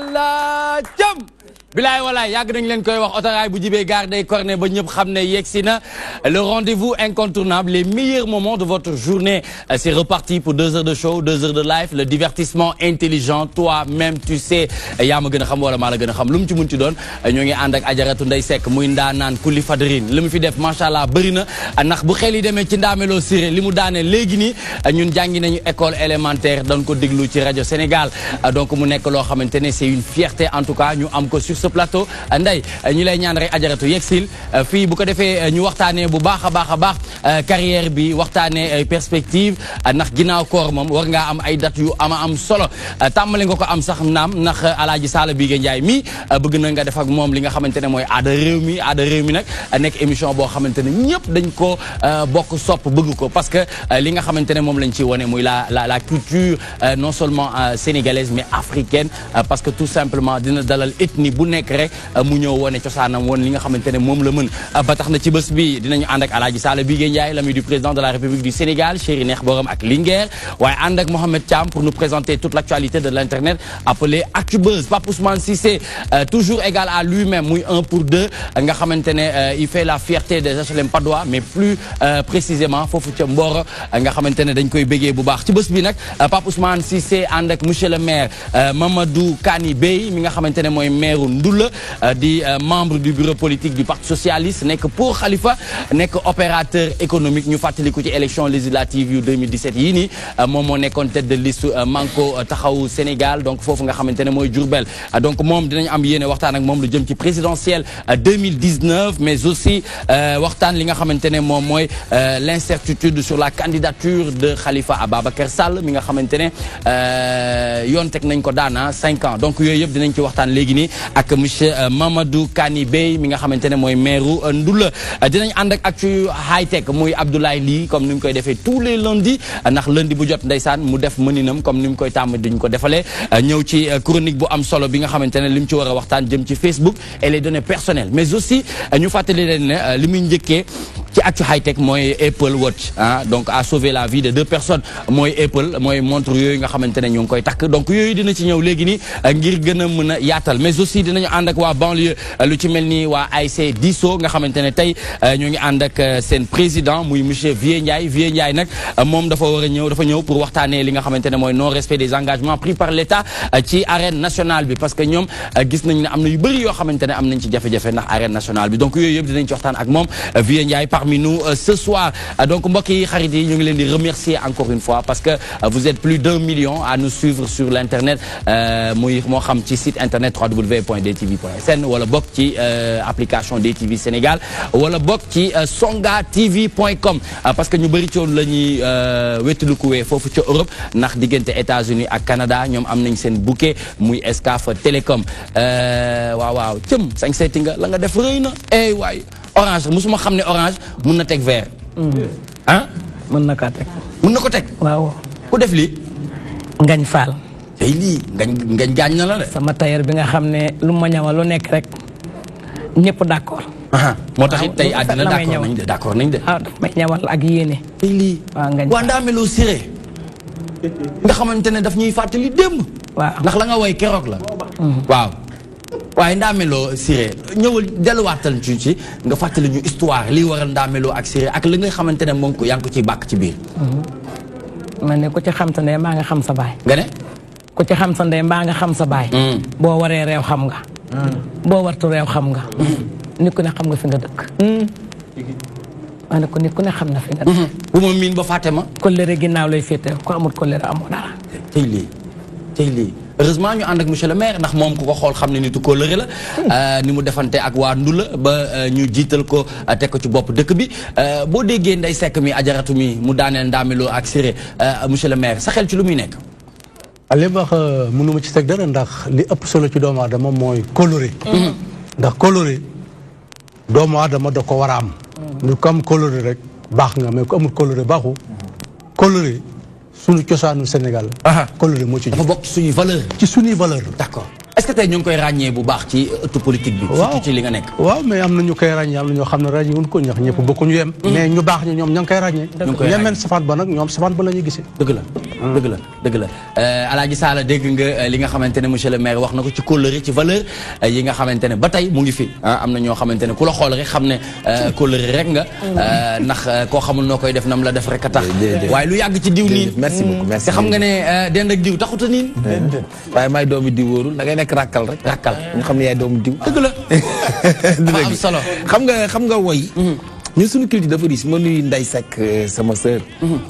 la jam bilaay walaay yàgg nañ leen koy wax autorail bu jibee gare day corné ba ñëpp xam ne yegsi na le rendez-vous incontournable les meilleurs moments de votre journée c'est reparti pour 2 heures de show 2 heures de live le divertissement intelligent toi-même tu sais yaa ma gën a xam wala maa la gën a xam lu mu ci mun ci doon ñoo ngi ànd ak Ajaratu Ndeye Seck muy ndaanaan kulli fadrin li mu fi def macha allah bëri na ndax bu xel yi demee ci Ndaameloo Siré li mu daane léegi nii ñun jàngi nañu école élémentaire dañ ko déglu ci rajo Sénégal donc mu nekk loo xamante ne c'est une fierté en tout cas ñu am ko sur ce plateau Ndeye ñu lay ñaan rek Ajaratu yegsil fii bu ko defee ñu waxtaanee bu baax a baax carrière bi waxtaanee perspective ndax ginnaaw koor moom war ngaa am ay date yu am solo tàmmale nga ko am sax naam ndax Alaaji Sala Bigué Ndiaye mi bëgg na nga def ak moom li nga xamante ne mooy aada réew mi nag nekk émission boo xamante ne ñëpp dañ ko bokk sopp bëgg ko parce que li nga xamante ne moom lañ ci wane muy la culture non seulement sénégalaise mais africaine parce que tout simplement dina dalal ethnie bu nekk rek mu ñëw wane cosaanam woon li nga xamante ne moom la mën ba tax na ci bés bi dinañu ànd ak Alaaji Sala Bigué Ndiaye l'ami du président de la République du Sénégal chéri neex borom ak Linguère waaye ànd ak Mohamed Thiam pour nous présenter toute l'actualité de l'internet appelé Actubuzz Pape Ousmane Cissé toujours égal à lui-même muy 1 pour 2 nga xamante ne il fait la fierté des HLM Padois mais plus précisément foofu ca Mboro nga xamante ne dañ koy béggee bu baax ci bés bi nag Pape Ousmane Cissé ànd ak monsieur le maire Mamadou Kani Bey mi nga xamante ne mooy maire Ndoula di membre du bureau politique du Parti socialiste nekk pour Khalifa nekk opérateur économique ñu fàttaliku ci élection législative yu 2017 yii nii moom moo nekkoon tête de liste Manko Taxawu Sénégal donc foofu nga xamante ne mooy Diourbel donc moom dinañ am yéene waxtaan ak moom lu jëm ci présidentielle 2019 mais aussi waxtaan li nga xamante ne moom mooy l'incertitude sur la candidature de Khalifa Ababacar Sall mi nga xamante ne yoon teg nañ ko daana 5 ans donc yooyu yëpp dinañ ci waxtaan léegi nii ak monsieur Mamadou Kani Bey mi nga xamante ne mooy maire Ndoula dinañ ànd ak actu high tech muy Abdoulaye Ly comme ni mu koy defee tous les lundis ndax lundi bu jot ndeysaan mu def mëninam comme ni mu koy tàmm diñ ko defalee ñëw ci chronique bu am solo bi nga xamante ne li mu ci war a waxtaan jëm ci Facebook et les données personnelles mais aussi ñu fàttali leen ne li muy njëkkee ci actu high tech mooy Apple Watch donc a sauvé la vie de 2 personnes mooy Apple mooy montre yooyu nga xamante ne ñu ngi koy takk donc yooyu dina ci ñëw léegi nii ngir gën a mën a yaatal mais aussi dinañu ànd ak waa banlieue lu ci mel ni waa ASC Diso nga xamante ne tey ñoo ngi ànd ak seen président muy monsieur Vieux Ndiaye nag moom dafa ñëw pour waxtaanee li nga xamante ne mooy non respect des engagements pris par l'État ci arène nationale bi parce que ñoom gis nañ ne am na yu bëri yoo xamante ne am nañ ci jafe-jafe ndax arène nationale bi donc yooyu yëpp dinañ ci waxtaan ak moom Vieux Ndiaye parmi nous ce soir donc mbokk yi xarit yi ñu ngi leen di remercier encore une fois parce que vous êtes plus d'1 million à nous suivre sur l'internet muy moo xam ci site internet www.dtv.sn wala bokk ci application DTV Sénégal wala bokk ci songatv.com parce que ñu bëri ci woon la ñuy wétulikuwee foofu ca Europe ndax diggante États-Unis ak Canada ñoom am nañ seen bouquet muy Excaf Télécom waaw cëm sañ seeti nga la nga def rëy na waay Orange musuma xam ne Orange mun na teg vert mën na kaa teg mun na ko teg waaw ku def lii Ngañ Fall tey lii ngañ gaañ na la de sama tailleur bi nga xam ne lu ma ñawal lu nekk rek ñëpp d'accord moo tax it tey àddina d'accord nañ de may ñawal ak yéene tey lii waa Ndaameloo Siré nga xamante ne daf ñuy fàttali démb waaw ndax la nga woy keroog la waaw waaye Ndaameloo Siré ñëwal delluwaatal ci nga fàttali ñu histoire lii waral Ndaameloo ak Siré ak li nga xamante ne moom ko yaa ngi ko ciy bàkk ci biir man ne ku ci xam sa ndey maa nga xam sa baay nga ne ku ci xam sa ndey mbaa nga xam sa baay boo waree réew xam nga boo wartu réew xam nga nit ku ne xam nga fi nga dëkk maa ne ko nit ku ne xam na fi nga dëkk bu ma miin ba fàtte ma kollëre ginnaaw lay féete ko amul kollëre amoo dara tey lii heureusement ñu ànd ak monsieur le maire ndax moom ku ko xool xam ne nitu kóllëre la ni mu defante ak waa Ndula ba ñu jiital ko teg ko ci bopp dëkk bi boo déggee Ndeye Seck mi Ajaratu mi mu daaneel Ndaameloo ak Siré monsieur le maire sa xel ci lu muy nekk li ma wax mënuma ci teg dara ndax li ëpp solo ci doomu aadama mooy kóllëre ndax kóllëre doomu aadama da ko war a am ñu ko am kóllëre rek baax nga mais ku amul kóllëre baaxu kóllëre suñu cosaanu Sénégal kóllëre moo ci dafa bokk ci suñuy valeur ci suñuy valeur d'accord est-ce que tey ñu ngi koy ràññee bu baax ci ëttu politique bi. surtout ci li nga nekk. waaw mais am na ñu koy ràññee am na ñoo xam ne ràññee wuñ ko ñax ñëpp bokkuñu yem. mais ñu baax ñi ñoom ña ngi koy ràññee. ñemeen safaan ba nag ñoom safaan ba la ñuy gisee. dëgg la dëgg la Alaaji Sala dégg nga li nga xamante ne monsieur le maire wax na ko ci kóllëre ci valeur yi nga xamante ne ba tey mu ngi fi am na ñoo xamante ne ku la xool rek xam ne kóllëre rek nga ndax koo xamul noo koy def nam la def rek a tax waaye lu yàgg ci diw niin merci beaucoup merci te xam nga ne dend ak diw taxuta niin waaye may doomu diw wóorul da ngay nekk rakkal rek rakkal ñu xam ne yaay doomu diw dëgg la dafa am solo xam nga woy ñun suñu culture dafa riche ma nuyu Ndeye Seck sama sœur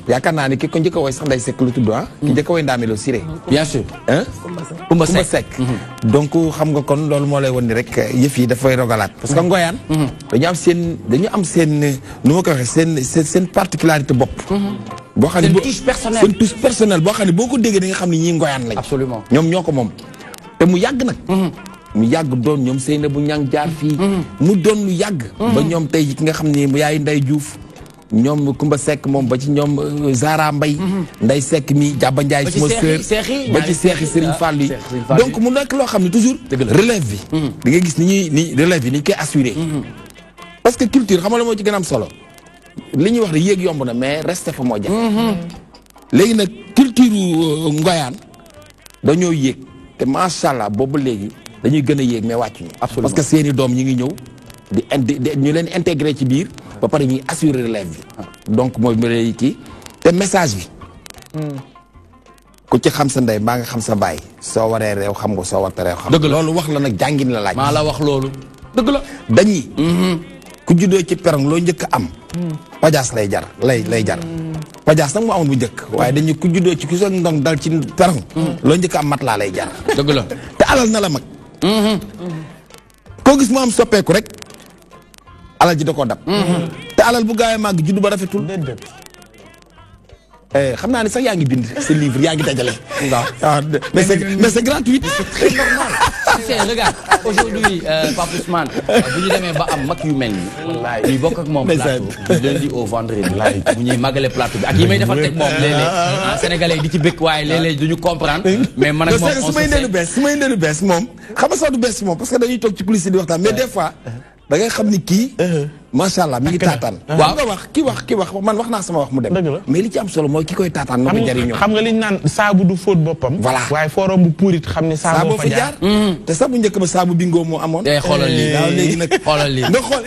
yaakaar naa ni ki ko njëkk a woy sax Ndeye Seck lu tudd ki njëkk a woy Ndamelo Siré bien sûr Kumba Seck donc xam nga kon loolu moo lay won ni rek yëf yi dafay rogalaat parce que ngoyaan dañu am seen nu ma ko waxee seen particularité bopp boo xam ne seen touche personnelle boo xam ne boo ko déggee da nga xam ne ñii ngoyaan lañ absolument ñoom ñoo ko moom te mu yàgg nag mu yàgg doon ñoom Seyna bu ñang jaar fii mu doon lu yàgg ba ñoom tey ki nga xam ne yaay Ndey Diouf ñoom Kumba Seck moom ba ci ñoom Zara Mbay Ndey Seck mi Jàbba Njaay suma sœur ba ci seexi Serigne Fall yi donc mu nekk loo xam ne toujours relève bi da ngay gis ni relève bi ni ñu koy assuré parce que culture xam nga la moo ci gën a am solo li ñuy wax ne yéeg yomb na mais reste fa moo jafe léegi nag culture ngoyaan dañoo yéeg te macha allah boobu léegi dañuy gën a yéeg mais wàccuñu parce que seeni doom ñi ngi ñëw ñu leen intégré ci biir ba pare ñuy assurer relève bi donc mooy mu lay kii te message bi ku ci xam sa ndey mbaa nga xam sa baay soo waree réew xam nga soo warta réew xam nga loolu wax la nag jàngin la laaj maa la wax loolu dëgg la dañuy ku juddoo ci perong loo njëkk am pajaas lay jar lay jar pajaas nag mu amoon bu njëkk waaye dañu ku juddoo ci ku sa ndong dal ci perong loo njëkk am mat laa lay jar dëgg la te alal na la mag koo gis mu am soppeeku rek alal ji da koo dab te alal bu gaawee màgg juddu ba rafetul xam naa ne sax yaa ngi bind sa livre yaa ngi dajale waaw mais c'est gratuit c'est normal regarde aujourd'hui Pape Ousmane bu ñu demee ba am mag yu mel ni ñuy bokk ak moom plateau du lundi au vendredi bu ñuy màggale plateau bi ak yi may defal teg moom léeg-léeg sénégalais di ci bëgg waaye léeg-léeg duñu comprendre mais man ak moom su may indee lu bees moom xam nga sax du bees ci moom parce que dañuy toog ci coulisses di waxtaan mais des fois da ngay xam ni kii macha allah mi ngi taataan waaw nga wax ki wax man wax naa sama wax mu dem mais li ci am solo mooy ki koy taataan na ko jariñoo xam nga liñ naan saabu du fóot boppam voilà waaye forom bu puurit xam ne saabu fa jaar te sax bu njëkk ba saabu bingo moo amoon xoolal lii waaw léegi nag xoolal lii nga xool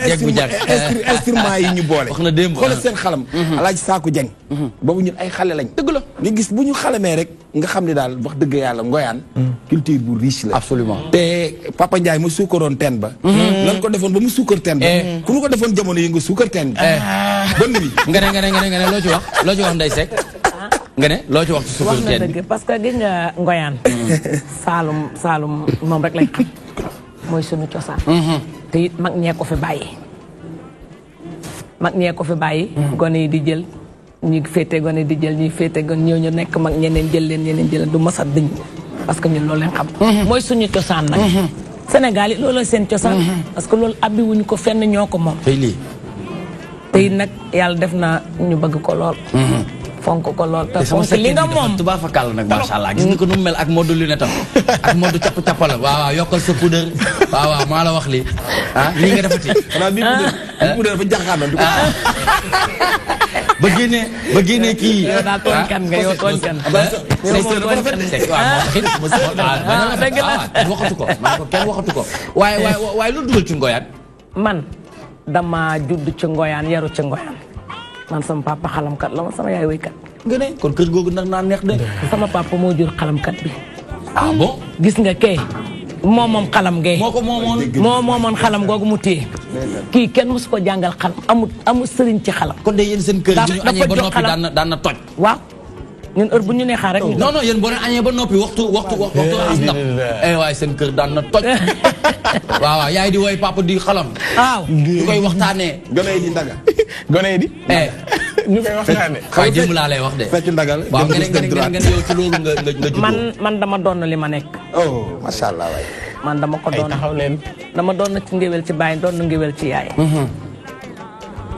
instrument yi ñu boole wax na démb xoolal seen xalam alaaji Saaku Jeng boobu ñun ay xale lañ dëgg la nga gis bu ñu xalamee rek nga xam ne daal wax dëgg yàlla ngoyaan culture bu riche la absolument te Papa Ndiaye mu suukaroon teen ba lan ko defoon ba mu suukar teen ba ku ñu ko defoon jamono yi nga suukar teen bi bon bi nga ne loo ci wax Ndeye Seck nga ne loo ci wax ci suukar teen bi parce que gis nga ngoyaan saalum moom rek lañ xam mooy sunu cosaan te it mag ñee ko fi bàyyi gone yi di jël ñi féete gone di jël ñi féete gone ñëw ñu nekk mag ñeneen jël leen du masa dëñ parce que ñun loolu leen xam mooy suñu cosaan nag Sénégal yi loolu seen cosaan parce que loolu abbi wuñu ko fenn ñoo ko moom tey nag yàlla def na ñu bëgg ko lool fonk ko lool te fonk li nga moom tubaab fa kàll nag macha allah gis nga ko nu mu mel ak mode lunette am ak mode capp-cappala waaw yokkal sa poudre waaw maa la wax lii lii nga defati xanaa bii poudre dafa jaxaanoon ba génnee kii yow daa tooñkan nga yow tooñkan waxatu ko man ko kenn waxatu ko waaye lu dugal ci ngoyaan man dama judd ci ngoyaan yaru ci ngoyaan man sama papa xalamkat la ma sama yaay waykat nga ne kon kër googu nag naa neex de sama papa moo jur xalamkat bi bon gis nga kay moom xalam gay moo ko moomoon xalam googu mu téye kii kenn mosu ko jàngal xalam amul sëriñ ci xalam kon de yéen seen kër gi ñu añee ba noppi daan na toj waaw ñun heure bu ñu neexaa rek non yéen boo leen añee ba noppi waxtu as ndam waaye seen kër daan na toj waaw yaay di woy papa di xalam waaw ñu koy waxtaanee gone yi di ndaga gone yi di ñu koy waxtaanee waaye démb laa lay wax de fecc ndagal waaw nga ne yow ci loolu nga juddoo man dama doon li ma nekk macha allah waay man dama ko doon taxaw leen dama doon ci ngéwél ci baay doon ngéwél ci yaay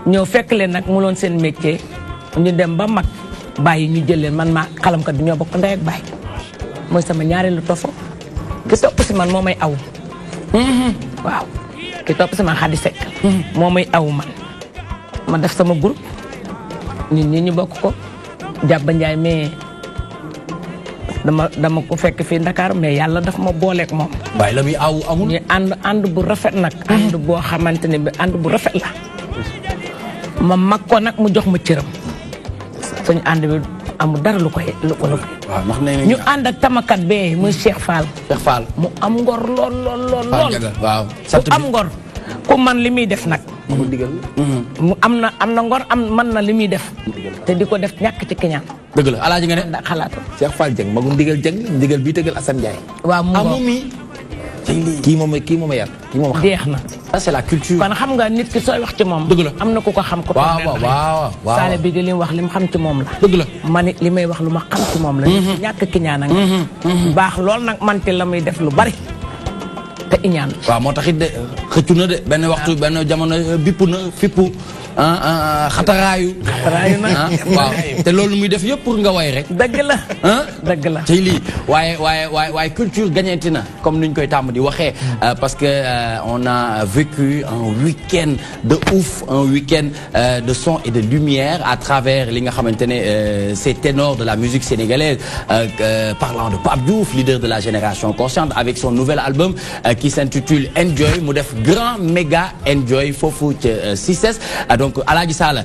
ñëw fekk leen nag mu loon seen métier ñu dem ba mag bàyyi ñu jël leen man maa xalamkat bi ñoo bokk ndey ak baay mooy sama ñaareelu tofo ki topp si man moo may aw. waaw ki topp si man Xadi Sekk. moo may aw man. ma def sama groupe ñun ñi ñu bokk ko Jàbba Njaay mais dama ko fekk fii Dakar mais yàlla daf ma booleeg moom. waaye la muy aw amul. ñu ànd bu rafet nag. ànd boo xamante ne bi ànd bu rafet la. ma mag ko nag mu jox ma cëram. suñu ànd bi amul dara lu koy waaw ndax nee ñu ànd ak tamakat bee muy Cheikh Fall. Cheikh Fall mu am ngor lool. waaw ku am ngor ku man li muy def nag. mu digal. mu am na ngor mën na li muy def. te di ko def ñàkk ci kiñaan. dëgg la alaaji nga ne. ndax xalaatu. Cheikh Fall Dieng magu ndigal Dieng ndigal bii tëggal Assane Ndiaye. waaw mu mi. kii moom a yar kii moom jeex na. ça c'est la culture. kon xam nga nit ki sooy wax ci moom. dëgg la am na ku ko xam ko. waaw Saale bi di li mu wax li mu xam ci moom la. dëgg la man it li may wax lu ma xam ci moom la. ñàkk kiñaan nga. baax lool nag man te la muy def lu bari. te iñaan. waaw moo tax it de xëccu na de benn waxtu benn jamono bippu na fippu xataraayu nag waaw te loolu muy def yëpp pour nga way rek. dëgg la dëgg la. tey lii waaye culture gagnanti na comme ni ñu koy tàmm di waxee parce que on a vécu un week-end de ouf un week-end de son et de lumière à travers li nga xamante ne ces ténors de la musique sénégalaise parlant de Pape Diouf leader de la génération consciente avec son nouvel album qui s'intitule Enjoy mu def grand méga Enjoy foofu ca CICES. Donc Alaaji Sall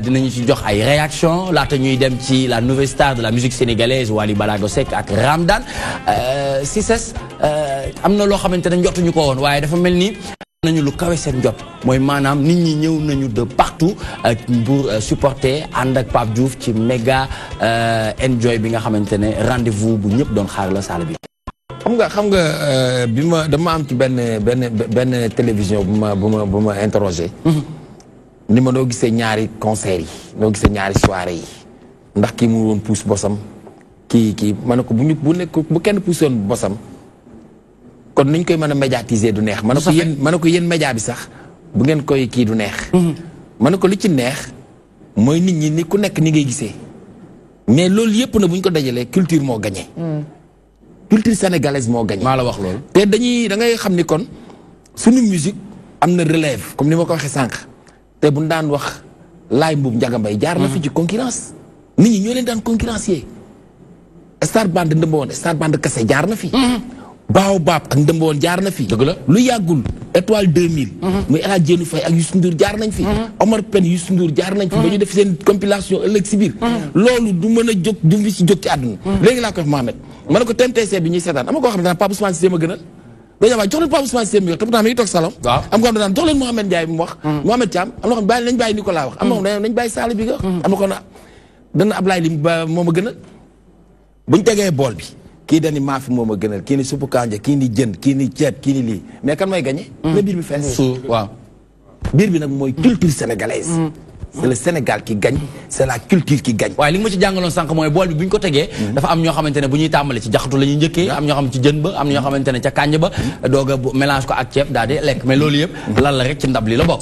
dinañu ci jox ay réaction laata ñuy dem ci la nouvelle star de la musique sénégalaise Wally Ballago Seck ak Ramdan CICES am na loo xamante ne njotuñu ko woon waaye dafa mel ni nañu lu kawe seen njot mooy maanaam nit ñi ñëw nañu de partout pour supporter ànd ak Pape Diouf ci méga Enjoy bi nga xamante ne rendez-vous bu ñëpp doon xaar la Sall bi. xam nga bi ma dama am ci benn télévision bu ma interrogé. ni ma noo gisee ñaari concert yi noo gisee ñaari soirée yi ndax kii mu woon pousse bosam kii ma ne ko bu kenn pousse woon bosam kon niñ koy mën a médiatiser du neex. ma ne ko yéen média bi sax bu ngeen koy kii du neex. ma ne ko li ci neex mooy nit ñi ni ku nekk ni ngay gisee mais loolu yëpp na bu ñu ko dajalee culture moo gagné. culture sénégalaise moo gagné. maa la wax loolu. te da ngay xam ni kon suñu musique am na relève comme ni ma ko waxee sànq. te bu ñu daan wax laay mbub Njaga Mbay jaar na fi ci concurrence nit ñi ñoo leen daan concurrencier Star Band ndëmbawoon Star Band kase jaar na fi baaw baab ak ndëmbawoon jaar na fi dëgg la lu yàggul étoile 2000 muy El Hadj Diénou Faye ak Youssou Ndour jaar nañ fi Omar Pène Youssou Ndour jaar nañ fi ba ñu def seen compilation ëllëg si biir loolu du mën a jóg du fi si jóg ci àdduna léegi laa ko wax Mohamed ma ne ko TMTC bi ñuy seetaan ama koo xam ne daan Pape Ousmane Cissé ma gënal dañoo wax jox leen Pape Ousmane Cissé mi wax te pourtant mi ngi toog salon am ko xam ne daan jox leen Mouhamed Ndiaye bi mu wax Mouhamed Thiam am na xam bàyyi nañ bàyyi Nicolas wax am na xam nañ bàyyi Sall bi nga wax am na ko na dana Ablaye li moom a gënal buñ tegee bool bi kii dani maa fi moom a gënal kii ni suppu kanja kii ni jën kii ni ceeb kii ni lii mais kan mooy gagné na biir bi fees waaw biir bi nag mooy culture sénégalaise c'est le Sénégal qui gagne c'est la culture qui gagne. waaye li nga ma ci jàngaloon sànq mooy bool bi bu ñu ko tegee dafa am ñoo xamante ne bu ñuy tàmbale ci jaxatu la ñuy njëkkee am ñoo xam ci jën ba am ñoo xamante ne ca kànj ba doog a mélange ko ak ceeb daal di lekk mais loolu yëpp lan la rek ci ndab li la bokk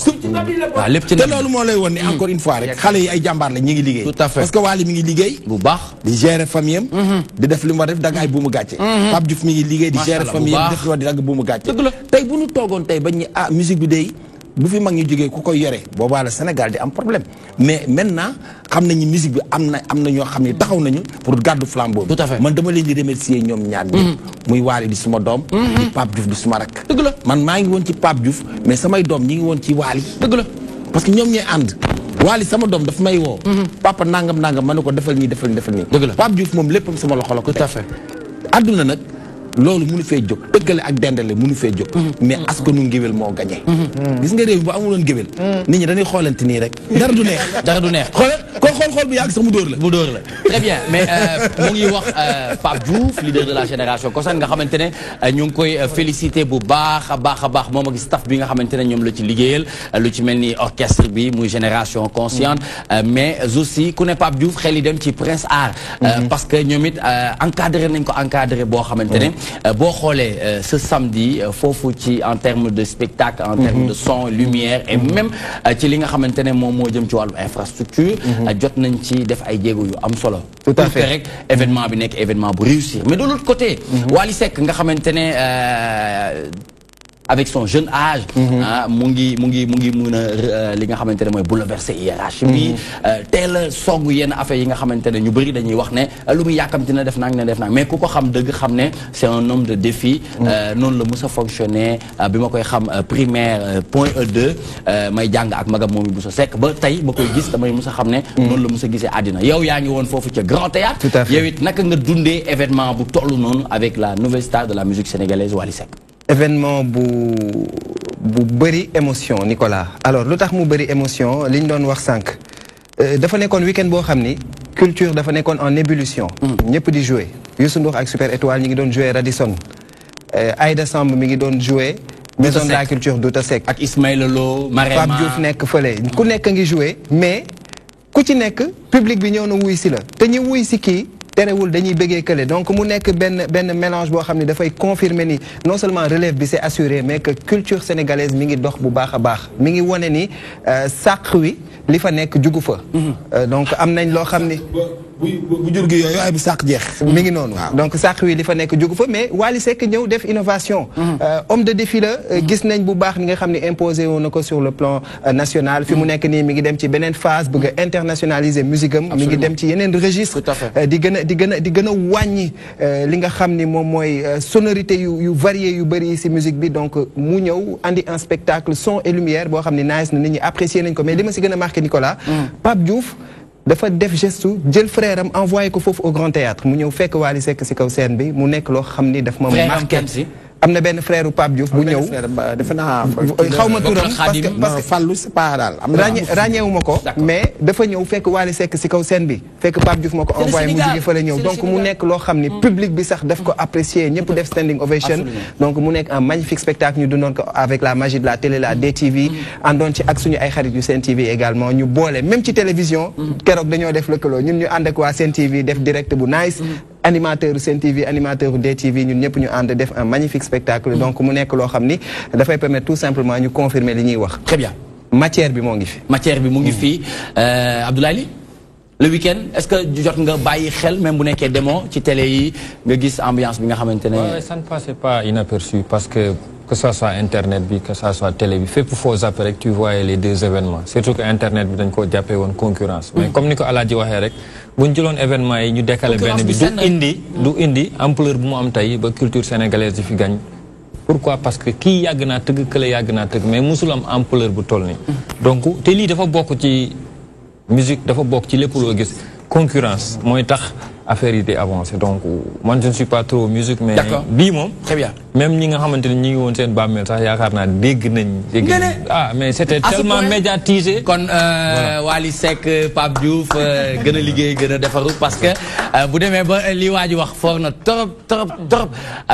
waaw lépp ci ndab te loolu moo lay woon ni encore une fois rek xale yi ay jàmbaar la ñi ngi liggéey tout à fait parce que Wally mi ngi liggéey bu baax di gérer famille am di def li mu war def dagg ay buumu gàcce Pape Diouf mi ngi liggéey di gérer famille am def li war di dagg buumu gàcce tey bu ñu toogoon tey bañ ñi musique bi day bu fi mag ñu jógee ku koy yore boobaa la Sénégal di am problème mais maintenant xam nañu musique bi am na ñoo xam ne taxaw nañu pour gàddu flambeau bi. tout à fait man dama leen di remercier ñoom ñaar ñi muy Wally di suma doom. di Pape Diouf di suma rakk. dëgg la man maa ngi woon ci Pape Diouf mais samay doom ñi ngi woon ci Wally. dëgg la parce que ñoom ñooy ànd. Wally sama doom daf may woo. papa nangam ma ne ko defal nii defal nii. dëgg la Pape Diouf moom léppam sama loxo la ko. tout à fait àdduna nag. loolu mënu fee jóg dëggale ak dendale mënu fee jóg mais askanu ngéwél moo gagné gis nga réew bu amuloon ngéwél nit ñi dañuy xoolante nii rek dara du neex xool bu yàgg sax mu dóor la très bien mais mu ngi wax Pape Diouf leader de la génération consciente nga xamante ne ñu ngi koy féliciter bu baax a baax moom ak staff bi nga xamante ne ñoom la ci liggéeyal lu ci mel ni orchestre bi muy génération consciente mais aussi ku ne Pape Diouf xel yi dem ci Prince Art parce que ñoom it encadré nañ ko encadré boo xamante ne boo xoolee ce samedi foofu ci en termes de spectacle en termes de son lumière et même ci li nga xamante ne moom moo jëm ci wàllu infrastructure jot nañ ci def ay jéego yu am solo tout à fait rek événement bi nekk événement bu réussir mais de l'autre côté Wally Seck nga xamante ne avec son jeune âge mu ngi mun a li nga xamante ne mooy bouleverser hiérarchie bi teel a sogg yenn affaire yi nga xamante ne ñu bëri dañuy wax ne lu muy yàkkamti na def naag ne def naag mais ku ko xam dëgg xam ne c'est un homme de défi noonu la mës a fonctionner bi ma koy xam primaire point E2 may jàng ak magam moom bu sa Seck ba tey ba koy gis damay mës a xam ne noonu la mës a gisee àddina yow yaa ngi woon foofu ca Grand Théâtre yow it naka nga dundee événement bu toll noonu avec la nouvelle star de la musique sénégalaise Wally Seck. Événement bu bëri émotion Nicolas alors lu tax mu bëri émotion li ñu doon wax sànq dafa nekkoon week-end boo xam ni culture dafa nekkoon en ébullition ñëpp di jouer Youssou Ndour ak Super Étoile ñi ngi doon jouer Radisson Aïda Samb mi ngi doon jouer Maison de la Culture Douta Seck ak Ismaïla Lo Marema Pape Diouf nekk fële ku nekk ngi jouer mais ku ci nekk public bi ñëw na wuy si la te ñi wuy si kii terewul dañuy bëggee kële donc mu nekk benn mélange boo xam ne dafay confirmer ni non seulement relève bi c'est assuré mais que culture sénégalaise mi ngi dox bu baax a baax mi ngi wone ni sàq wi li fa nekk jugu fa donc am nañ loo xam ni bu jur gi yooyu ay bu sàq jeex mi ngi noonu donc sàq wi li fa nekk jugu fa mais Wally Seck ñëw def innovation homme de défi la gis nañ bu baax ni nga xam ne imposé woon na ko sur le plan national fi mu nekk nii mi ngi dem ci beneen phase bëgg a internationaliser musique am mi ngi dem ci yeneen registre di gën a wàññi li nga xam ni moom mooy sonorité yu varié yu bëri si musique bi donc mu ñëw andi un spectacle son et lumière boo xam ne nice na nit ñi apprécier nañ ko mais li ma si gën a marqué Nicolas Pape Diouf dafa def geste jël frère am envoyé ko foofu au Grand Théâtre mu ñëw fekk Wally Seck si kaw scène bi mu nekk loo xam ni daf ma marqué am na benn frère Pape Diouf bu ñëw defe naa xaw ma turam parce que Fallou c'est pas daal ràññeewu ma ko mais dafa ñëw fekk Wally Seck si kaw scène bi fekk Pape Diouf moo ko envoyé mu jóge fa la ñëw donc mu nekk loo xam ni public bi sax daf ko apprécier ñëpp def standing ovation donc mu nekk un magnifique spectacle ñu dundoon ko avec la magie de la télé la DTV àndoon ci ak suñu ay xarit yu Sen TV également ñu boole même ci télévision keroog dañoo def lëkkaloo ñun ñu ànd ak waa Sen TV def direct bu nice animateur Sen TV animateur DTV ñun ñëpp ñu ànd def un magnifique spectacle donc mu nekk loo xam ni dafay permettre tout simplement ñu confirmer li ñuy wax. Très bien. matière bi moo ngi fi. matière bi mu ngi fi Abdoulaye le week-end est-ce que jot nga bàyyi xel même bu nekkee demoo ci télé yi nga gis ambiance bi nga xamante ne. ça ne passait pas inaperçu parce que ça soit internet bi que ça soit télé bi fépp foo zappé rek tu voyais les deux événements surtout que internet bi dañ koo jàppee woon concurrence mais comme ni ko Alaaji waxee rek bu ñu jëloon événement yi ñu décalé benn bi du indi ampleur bu mu am tey ba culture sénégalaise di fi gañ. Pourquoi? Parce que kii yàgg naa tëgg kële yàgg naa tëgg mais musul am ampleur bu toll nii donc te lii dafa bokk ci musique dafa bokk ci lépp loo gis concurrence mooy tax affaire yi di avancer donc man je ne suis pas trop musique mais bii moom très bien même ñi nga xamante ne ñi ngi woon seen bàmmeel sax yaakaar naa dégg nañ mais c'était tellement médiatisé kon Wally Seck Pape Diouf gën a liggéey gën a defaru parce que bu demee ba li waa ji wax foor na trop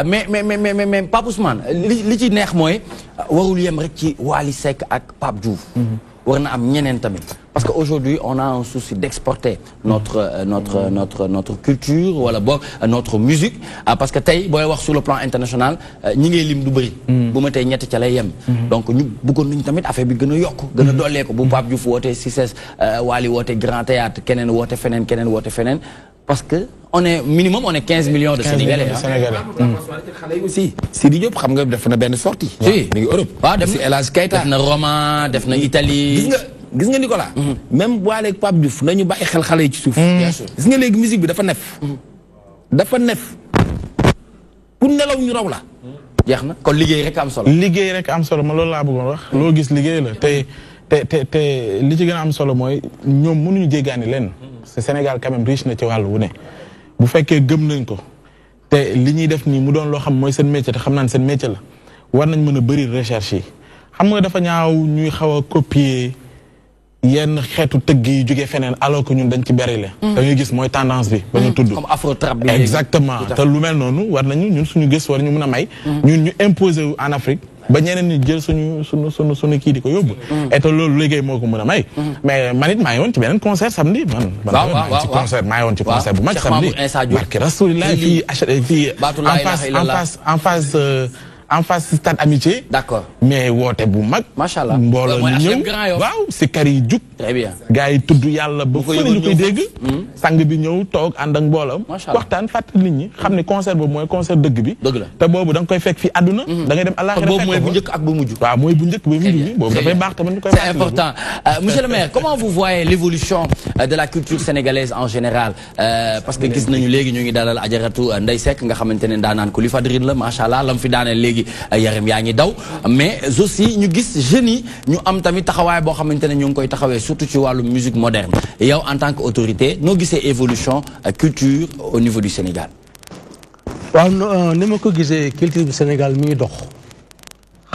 mais Pape Ousmane li ci neex mooy warul yem rek ci Wally Seck ak Pape Diouf war na am ñeneen tamit parce que aujourd'hui on a un souci d'exporter notre culture wala boog notre musique parce que tey booy wax sur le plan international ñi ngay lim du bëri bu ma tey ñett ca lay yem donc ñu bëggoon nañu tamit affaire bi gën a yokk gën a dollee ko bu Pape Diouf wootee CICES Wally woote Grand Théâtre keneen woote feneen parce que on est minimum on est 15 millions de Sénégalais xale yi aussi Sidi Diop xam nga def na benn sortie mi ngi Europe waaw def na El Hadj Keita def na Roma def na Italie gis nga Nicolas même Wally ak Pape Diouf nañu bàyyi xel xale yi ci suuf gis nga léegi musique bi dafa nef ku nelaw ñu raw la jeex na kon liggéey rek am solo ma loolu laa bëggoon wax loo gis liggéey la te li ci gën a am solo mooy ñoom mënuñu jéggaani leen c'est Sénégal quand même riche na ci wàllu wu ne bu fekkee gëm nañ ko te li ñuy def nii mu doon loo xam mooy seen métier te xam naa ne seen métier la war nañ mën a bëri recherche yi xam nga dafa ñaaw ñuy xaw a copier yenn xeetu tëgg yi jógee feneen alors que ñun dañ ci bari la da ngay gis mooy tendance bi ba ñu tudd comme afro trap bi exactement te lu mel noonu war nañu ñun suñu gës war ñu mën a may ñun ñu imposer wu en Afrique ba ñeneen ñi jël suñu kii di ko yóbbu. et te loolu liggéey moo ko mën a may. mais man it maa ngi woon ci beneen concert samedi man. waaw ci concert maa ngi woon ci concert bu mag samedi. barke Rasulillah fii en face stade amitié. D'accord. mais woote bu mag. macha allah mbooloo ñu ñëw waaw si kar yi jug. très bien gars yi tudd yàlla ba fu ne ñu koy dégg. sang bi ñëw toog ànd ak mbooloom. waxtaan fàttali nit ñi xam ne concert boobu mooy concert dëgg bi. dëgg la te boobu da nga koy fekk fi àdduna. da ngay dem àllaaxira boobu mooy bu njëkk ak bu mujj. waaw mooy bu njëkk ba mujj bi boobu dafay baax tamit ñu koy. c'est important monsieur le maire comment vous voyez l'évolution de la culture sénégalaise en général parce que gis nañu léegi ñu ngi dalal Ajaratu Ndeye Seck nga xamante ne daanaan ko li fadrine la macha allah lam fi daaneel léegi yaram yaa ngi daw mais aussi ñu gis jeunes yi ñu am tamit taxawaay boo xamante ne ñu ngi koy taxawee surtout ci wàllu musique moderne yow en tant que autorité noo gisee évolution culture au niveau du Sénégal. waaw ni ma ko gisee culture du Sénégal mi ngi dox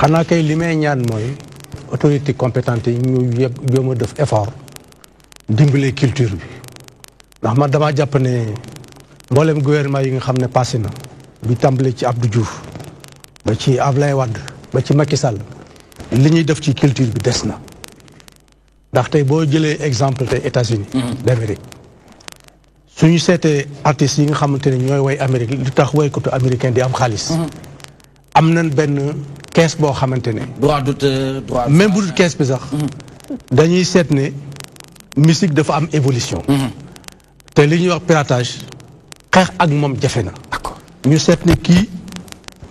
xanaa kay li may ñaan mooy autorité compétente yi ñu jéem a def effort dimbale culture bi ndax man damaa jàpp ne mboolem gouvernement yi nga xam ne passé na bi tàmbale ci Abdou Diouf ba ci Ablaye Wade ba ci Macky Sall li ñuy def ci culture bi des na ndax tey boo jëlee exemple tey États-Unis d'Amérique suñu seetee artistes yi nga xamante ne ñooy woy Amérique li tax woykatu américain di am xaalis am nañ benn kees boo xamante ne droit d'auteur droit même bu dul kees bi sax dañuy seet ne musique dafa am évolution te li ñuy wax piratage xeex ak moom jafe na ñu seet ne kii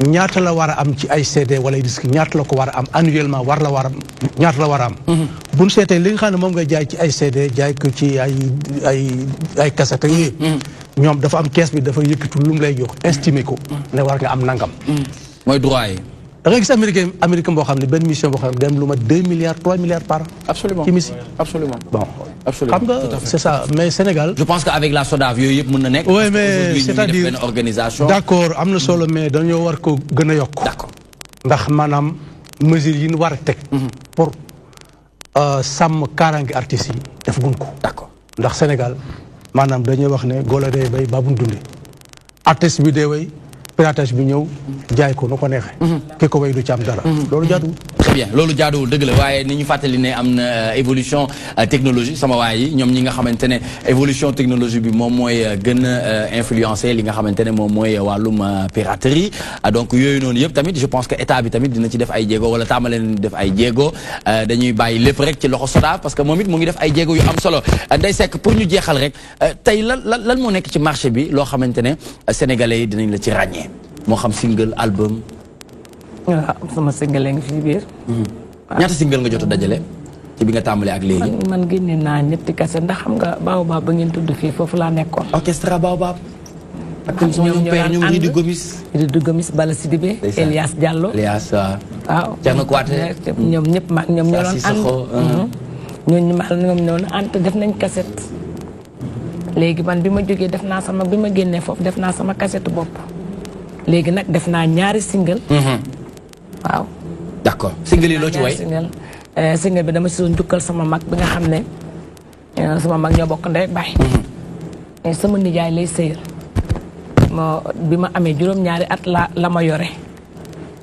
ñaata la war a am ci ay CD wala ay disque ñaata la ko war a am annuellement ñaata la war a am bu ñu seetee li nga xam ne moom ngay jaay ci ay CD jaay ko ci ay cassette ak yooyu ñoom dafa am kees bi dafa yëkkatu lu mu lay jox estimé ko ne war nga am nangam mooy droit yi da ngay gis américain boo xam ne benn mission boo xam ne dem lu ma 2 milliards 3 milliards par an. absolument ci musique absolument bon absolument xam nga c'est ça mais Sénégal. je pense que avec la SODAV yooyu yëpp mën na nekk. oui mais c'est-à-dire benn organisation. d'accord am na solo mais dañoo war ko gën a yokk. d'accord ndax maanaam mesures yi ñu war a teg. pour sàmm kaaraange artistes yi def gun ko. d'accord ndax Sénégal maanaam dañuy wax ne golo day bay baabu dundee artiste bi day way piratage bi ñëw jaay ko nu ko neexee. ki ko way du ci am dara. loolu jaaduwul. très bien loolu jaaduwul dëgg la waaye ni ñu fàttali ne am na évolution technologie sama waay yi ñoom ñi nga xamante ne évolution technologie bi moom mooy gën a influencer li nga xamante ne moom mooy wàllum piraterie donc yooyu noonu yëpp tamit je pense que état bi tamit dina ci def ay jéego wala tàmbale leen def ay jéego dañuy bàyyi lépp rek ci loxo SODAV parce que moom it mu ngi def ay jéego yu am solo Ndeye Seck pour ñu jeexal rek tey lan moo nekk ci marché bi loo xamante ne sénégalais yi dinañ la ci ràññee moo xam single album. waaw sama single ngi fi biir. ñaata single nga jot a dajale ci bi nga tàmbalee ak léegi. man génne naa ñetti kase ndax xam nga Baobab ba ngeen tudd fii foofu laa nekkoon. orchestre Baobab. ak ñoom père ñoom Idi Gomis. Idi Gomis Bala Sidibé. Elias Diallo. Elias waaw. Thierno Kouaté. ñoom ñëpp maag ñoom ñoo doon ànd. ñoom ñoo doon ànd def nañ cassette. léegi man bi ma jógee def naa sama bi ma génnee foofu def naa sama cassette bopp. léegi nag def naa ñaari single. waaw. d'accord single yi loo ci way single bi dama si doon jukkal sama mag bi nga xam ne sama mag ñoo bokk ndey ak baay. sama nijaay lay sëyal. bi ma amee juróom-ñaari at la ma yore.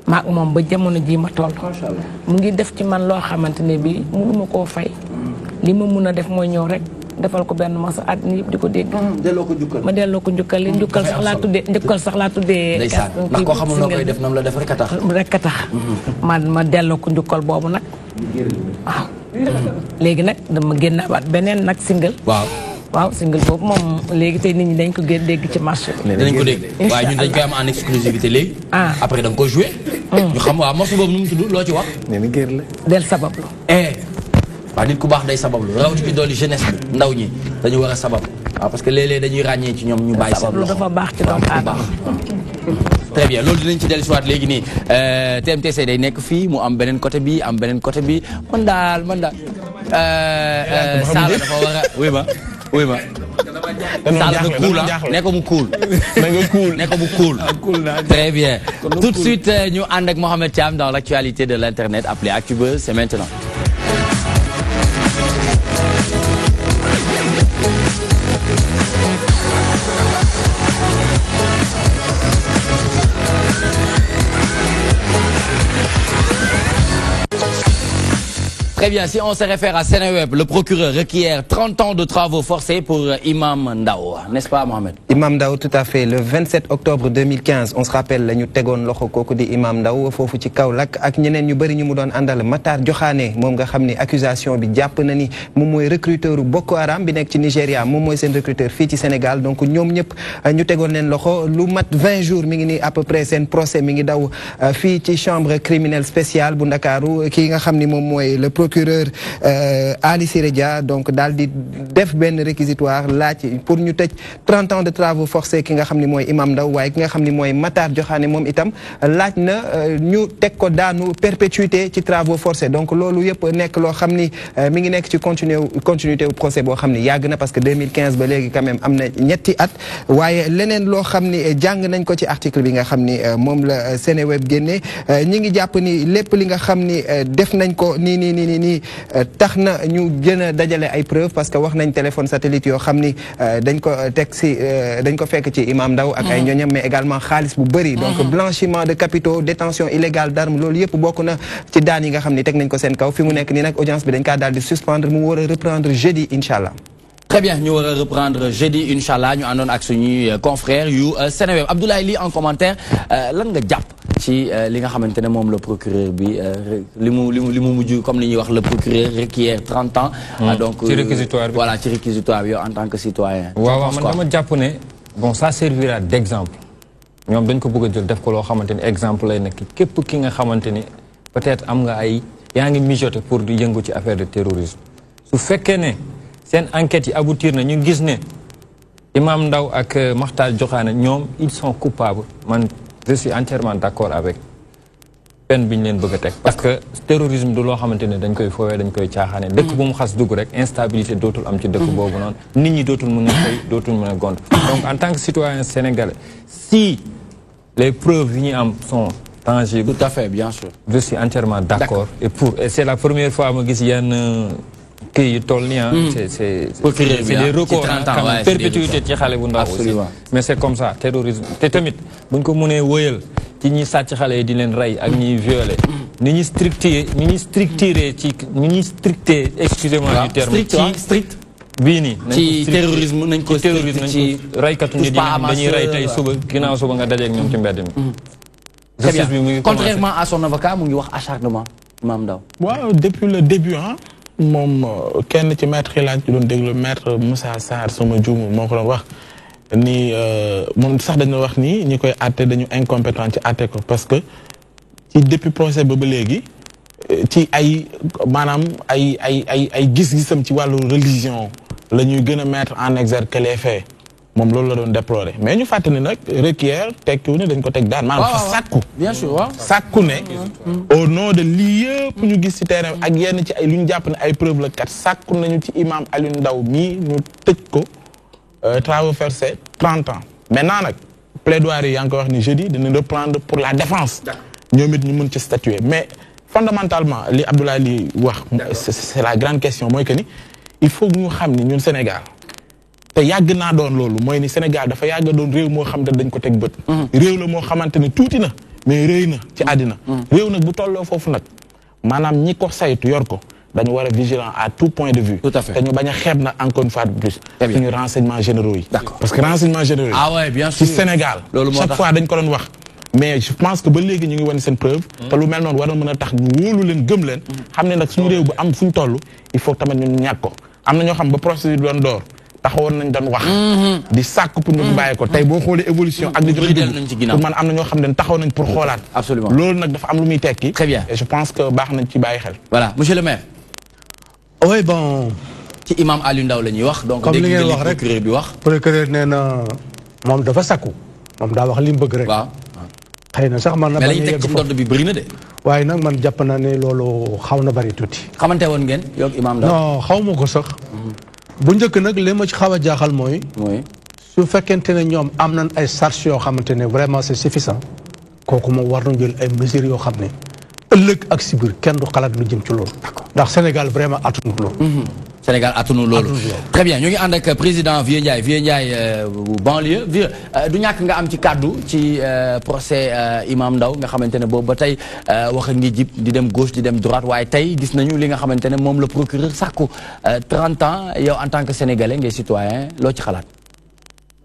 maak moom ba jamono ji ma toll. mu ngi def ci man loo xamante ne bii mënuma koo fay. li ma mun a def mooy ñëw rek. defal ko benn mos a àddina yëpp di ko dégg. delloo ko jukkal ma delloo ko jukkal li jukkal sax laa tuddee. ndeysaan ndax koo xamul noo koy def nam la def rek a tax. rek a tax. ma delloo ko jukkal boobu nag. waaw. léegi nag dama génnaat beneen nag single. waaw single boobu moom léegi tey nit ñi dañ ko dégg ci marché bi. dinañ ko dégg waaye ñun dañ koy am en exclusivité léegi. après da nga ko joué. ñu xam waaw morceau boobu nu mu tudd loo ci wax. nee na géer la. del sabablu. waaw nit ku baax day sabablu rawatina dooli jeunesse bi ndaw ñi dañu war a sabablu waaw parce que léeg-léeg dañuy ràññee ci ñoom ñu bàyyi sabablu dafa baax ci doomu aadama. très bien loolu dinañ ci dellusiwaat léegi nii TMTC day nekk fii mu am beneen côté bi am beneen côté bi man daal Sala dafa war a wuy ma Sala nga cool ne ko mu cool ne ko mu cool très bien tout de suite ñu ànd ak Mohamed Thiam dans l'actualité de l'internet appelé Actubuzz c'est maintenant. Très bien, si on se réfère à Seneweb, le procureur requiert 30 ans de travaux forcés pour Imam Ndao, n'est-ce pas Mohamed? Imam Ndao, tout à fait. Le 27 octobre 2015, on se rappelle, la ñu tegoon loxo kooku di Imam Ndao foofu ci Kaolack ak ñeneen ñu bëri ñu mu doon àndal Matar Diokhane moom nga xam ni accusation bi jàpp na ni moom mooy recruteur Boko Haram bi nekk ci Nigéria moom mooy seen recruteur fii ci Sénégal donc ñoom ñëpp ñu tegoon leen loxo lu mat 20 jours mi ngi nii à peu près seen procès mi ngi daw fii ci chambre criminelle spéciale bu Ndakaaru kii nga xam ni moom mooy le procureur Ali Siré Dia donc daal di def benn réquisitoire laaj pour ñu tëj 30 ans de travaux forcés ki nga xam ni mooy Imam Ndao waaye ki nga xam ni mooy Matar Diokhane moom itam laaj na ñu teg ko daanu perpétuité ci travaux forcés donc loolu yëpp nekk loo xam ni mi ngi nekk ci continuité procès boo xam ni yàgg na parce que 2015 ba léegi quand même am na ñetti at waaye leneen loo xam ni jàng nañ ko ci article bi nga xam ni moom la Seneweb génne ñi ngi jàpp ni lépp li nga xam ni def nañ ko nii tax na ñu gën a dajale ay preuves parce que wax nañ téléphone satellite yoo xam ni dañ ko teg si dañ ko fekk ci Imam Ndao ak ay ñoñam mais également xaalis bu bëri donc blanchiment de capitaux détention illégale d'armes loolu yëpp bokk na ci daan yi nga xam ni teg nañ ko seen kaw fi mu nekk nii nag audience bi dañ kaa daal di suspendre mu war a reprendre jeudi incha allah. Très bien, nous allons reprendre jeudi, Inch'Allah, nous allons avec confrère yu Seneweb. Abdoulaye Ly en commentaire, lan nga japp ci li nga xamantene mom le procureur bi limu muju comme li ñuy wax le procureur requiert 30 ans. Donc ci réquisitoire bi voilà, ci réquisitoire bi en tant que citoyen. Waaw man dama japp ne bon ça servira d'exemple. Ñom dañ ko bëgg jël def ko lo xamantene exemple lay nek képp ki nga xamantene peut-être am nga ay yaa ngi mijoter pour di yëngu ci affaire de terrorisme. Su fekkee ne seen enquête yi aboutir na ñu gis ne Imam Ndao ak Matar Diokhane ñoom ils sont coupables man je suis entièrement d'accord avec peine bi ñu leen bëgg a teg parce que terrorisme du loo xamante ne dañ koy foowee dañ koy caaxaane dëkk bu mu xas dugg rek instabilité dootul am ci dëkk boobu noonu nit ñi dootul mën a xëy dootul mën a gont donc en tant que citoyen sénégalais si les preuves yi ñu am sont tangibles. Tout à fait, bien sûr. Je suis entièrement d'accord et c'est la première fois que je gis yenn kii yu toll nii c'est des records quand même perpétuité ci xale bu ndaw aussi mais c'est comme ça terrorisme te tamit buñ ko mënee wëyal ci ñi sàcc xale yi di leen rey ak ñi violer ni ñuy stricté excusez-moi du terme strict bii nii ci terrorisme nañ ko terrorisme ci raykatu nit dañuy rey tey suba ginnaaw suba nga dajeeg ñoom ci mbedd mi contrairement à son avocat mu ngi wax acharnement Imam Ndao waaw depuis le début moom kenn ci maître yi laa ci doon déglu maître Moussa Sarr sama juumu moo ko doon wax ni moom sax dañu wax ni ñi koy àtte dañu incompétent ci àtte ko parce que ci depuis procès ba léegi ci ay maanaam ay gis-gisam ci wàllu religion la ñuy gën a mettre en exergue que les faits moom loolu la doon déplorer mais ñu fàttali nag requiert tekkiwu ne dañ ko teg daan maanaam fa sàkku bien sûr waaw sàkku ne au nom de lii yëpp ñu gis ci terrain ak yenn ci ay lu ñu jàpp ne ay preuve la kat sàkku nañu ci Imam Alioune Ndao mii ñu tëj ko travaux forcés 30 ans maintenant nag plaidoirie yaa ngi ko wax ni jeudi dina reprendre pour la défense ñoom it ñu mën ci statuer mais fondamentalement li Abdoulaye Ly wax c'est la grande question mooy que ni il faut ñu xam ni ñun Sénégal te yàgg naa doon loolu mooy ni Sénégal dafa yàgg doon réew moo xam ne dañ ko teg bët réew la moo xamante ne tuuti na mais rëy na ci àddina réew nag bu tolloo foofu nag maanaam ñi ko saytu yor ko dañu war a vigilant à tout point de vue tout à fait te ñu bañ a xeeb na encore une fois de plus suñu renseignements généraux yi parce que renseignements généraux yi ah ouais bien sûr ci Sénégal chaque fois dañ ko doon wax mais je pense que ba léegi ñu ngi wane seen preuve te lu mel noonu war na mën a tax ñu wóolu leen gëm leen xam ne nag suñu réew bu am fu ñu toll il faut tamit ñun ñàkk ko am na ñoo xam ba procédure doon door taxawoon nañ doon wax di sàkk pour ñu bàyyi ko tey boo xoolee évolution ak di joxe pour man am na ñoo xam ne taxaw nañ pour xoolaat absolument loolu nag dafa am lu muy tekki très bien et je pense que baax nañ ci bàyyi xel voilà monsieur le maire oui bon ci Imam Alioune Ndao la ñuy wax donc comme li ngeen wax rek procureur bi wax procureur nee na moom dafa sakku moom daa wax li mu bëgg rek waaw xëy na sax man na mais lañu teg ci ndodd bi bëri na de waaye nag man jàpp naa ne loolu xaw na bari tuuti xamante woon ngeen yow Imam Ndao non xaw ma ko sax bu njëkk nag li ma ci xaw a jaaxal mooy su fekkente ne ñoom am nañ ay charges yoo xamante ne vraiment c'est suffisant kooku moom war nañ jël ay mesures yoo xam ne ëllëg ak si biir kenn du xalaat lu jëm ci loolu ndax Sénégal vraiment attanut loolu Sénégal attunu loolu. Très bien ñu ngi ànd ak président Vieux Ndiaye banlieue Vieux du ñàkk nga am ci kàddu ci procès Imam Ndao nga xamante ne boobu ba tey wax ngi jib di dem gauche di dem droite waaye tey gis nañu li nga xamante ne moom la procureur sàkku 30 ans yow en tant que sénégalais ngay citoyen loo ci xalaat.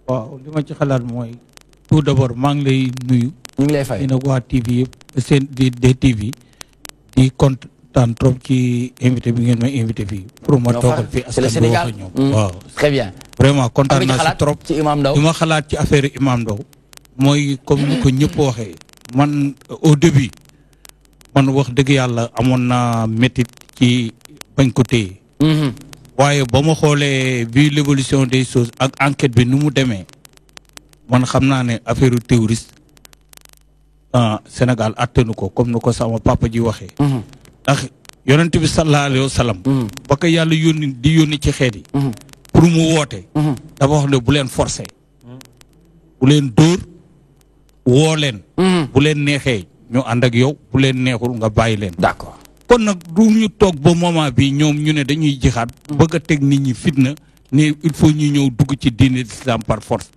waaw li ma ci xalaat mooy tout d'abord maa ngi lay nuyu. ñu ngi lay fay nag waa TV yëpp seen DTV di kontaan trop ci invité bi ngeen may invité fii. pour ma toogal fii askan bi wax ak ñoom waaw très bien. vraiment kontaan naa si trop ci Imam Ndao li ma xalaat ci affaire Imam Ndao mooy comme ni ko ñëpp waxee man au début man wax dëgg yàlla amoon naa métit ci bañ ko téye. waaye ba ma xoolee bi l'évolution des choses ak enquête bi nu mu demee man xam naa ne affaire terroriste Sénégal attanu ko comme ni ko sama papa ji waxee. ndax yonent bi sallallahu alayhi wa sallam. ba ko yàlla di yónni ci xeet yi. pour mu woote. dafa wax ne bu leen forcer. bu leen dóor woo leen. bu leen neexee ñu ànd ak yow bu leen neexul nga bàyyi leen. d'accord. kon nag du ñu toog ba moment bi ñoom ñu ne dañuy jixaat bëgg a teg nit ñi fitna ne il faut ñu ñëw dugg ci diine l'islam par force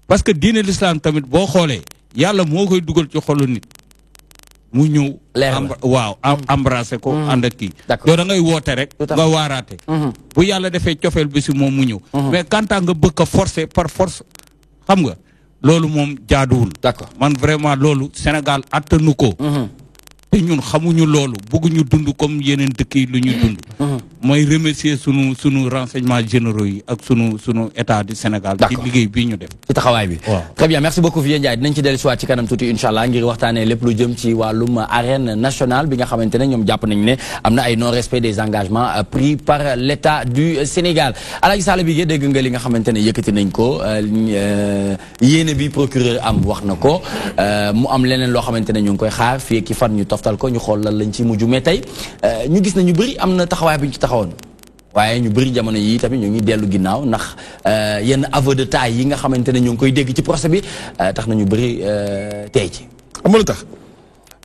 parce que diine l'islam tamit boo xoolee yàlla moo koy dugal ci xolu nit mu ñëw waaw embrasser ko ànd ak kii yow da ngay woote rek nga waaraate bu yàlla defee cofeel bi si moom mu ñëw mais quand nga bëgg a forcer par force xam nga loolu moom jaaduwul d'accord man vraiment loolu Sénégal attanu ko te ñun xamuñu loolu bëgguñu dund comme yeneen dëkk yi lu ñu dund mooy remercier sunu renseignements généraux yi ak sunu état du Sénégal ci liggéey bii ñu def ci taxawaay bi très bien merci beaucoup Vieux Ndiaye dinañ ci dellu soit ci kanam tuuti inchallah ngir waxtaanee lépp lu jëm ci wàllum arène nationale bi nga xamante ne ñoom jàpp nañ ne am na ay non respect des engagements pris par l'état du Sénégal Alaaji Sall bi dégg nga li nga xamante ne yëkkati nañ ko yéene bi procureur am wax na ko mu am leneen loo xamante ne ñu ngi koy xaar fii ki fan ñu toftal ko ñu xool lan lañ ci mujj mais tey ñu gis na ñu bëri am na taxawaay bi ñu ci taxawoon waaye ñu bëri jamono yi tamit ñu ngi dellu ginnaaw ndax yenn aveu de taille yi nga xamante ne ñu ngi koy dégg ci procès bi tax na ñu bëri tey ci. amul tax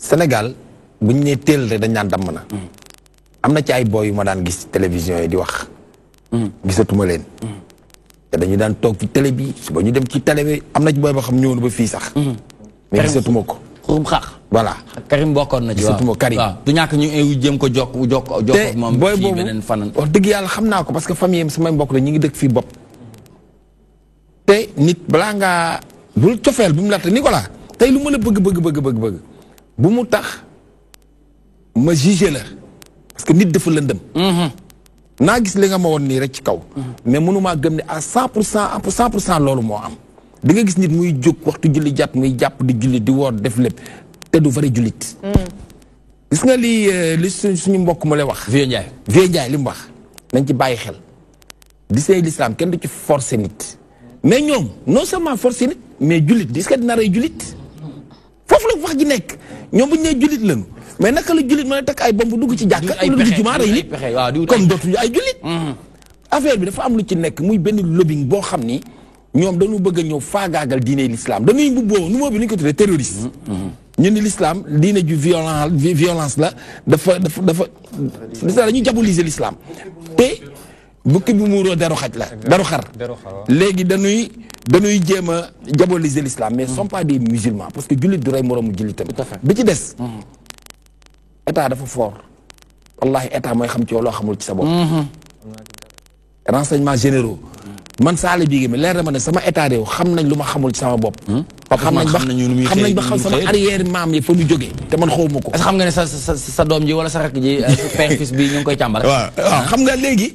Sénégal bu ñu nee teel rek dañ naan damm na. am na ci ay boy yu ma daan gis télévision yi di wax. gisatuma leen. te dañu daan toog ci télé bi suba ñu dem ci télé bi am na ci boy boo xam ñëw na ba fii sax. mais gisatuma ko. xurum xaax. voilà Karim bokkoon na ci gisatuma Karim. waaw du ñàkk ñu jëm ko jokk moom booy ci boobu beneen fanan. wax dëgg yàlla xam naa ko parce que famille am samay mbokk la ñu ngi dëkk fii bopp. te nit balaa ngaa bul cofeel bu mu laata Nicolas tey lu ma la bëgg bu mu tax ma jugé la parce que nit dafa lëndëm. naa gis li nga ma woon nii rek ci kaw. mais mënumaa gëm ne à 100% loolu moo am. di nga gis nit muy jóg waxtu julli jàpp muy jàpp di julli di woor def lépp te du vrai jullit. gis nga li suñu mbokk mu lay wax. Vieux Ndiaye li mu wax nañ ci bàyyi xel. di sey l'islam kenn du ci forcer nit. mais ñoom non seulement forcer nit mais jullit est-ce que dina rey jullit. foofu la wax ji nekk ñoom bu ñu nee jullit lañu mais naka la jullit mën a takk ay bomb dugg ci jàkka. ay pexe jumaa rey nit comme dootuñu ay jullit. affaire bi dafa am lu ci nekk muy benn lobbying boo xam ni. ñoom dañu bëgg a ñëw faagaagal diine l'islam dañuy mbubboo nu moo bi ni ñu ko tuddee terroriste. ñu ni l'islam diine ju violence la dafa dañuy diaboliser l'islam te bukki bu muuroo deru xaj la deru xar léegi dañuy jéem a diaboliser l'islam mais sont pas des musulmans parce que jullit du rey moroomu jullitam bi ci des état dafa fort wallahi état mooy xam ci yow loo xamul ci sa bopp renseignements généraux man Sall bii mi leer na ma ne sama état réew xam nañ lu ma xamul ci sama bopp. xam nañ ba xam sama arrière maam yi fa mu jógee te man xawma ko. est-ce que xam nga ne sa doom ji wala sa rakk ji père fils bi ñu ngi koy càmbar. waaw xam nga léegi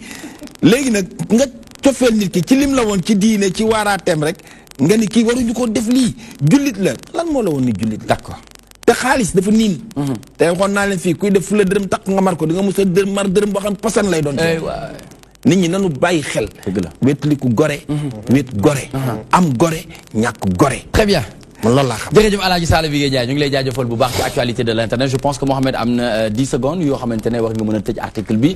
nag nga cofeel nit ki ci lim la woon ci diine ci waaraateem rek nga ni kii waruñu ko def lii jullit la lan moo la woon ni jullit. d'accord te xaalis dafa niin. te waxoon naa leen fii kuy def fu la dërëm takk nga mar ko di nga mos a mar dërëm boo xam posan lay doon. nit ñi nanu bàyyi xel. dëgg la wéetliku gore. wéet gore. am gore ñàkk gore. très bien. man loolu laa xam. jërëjëf Alaaji Sall Vieux Ndiaye ñu ngi lay jaajëfal bu baax ci actualité de l'internet je pense que Mohamed am na 10 secondes yoo xamante ne war nga mën a tëj article bi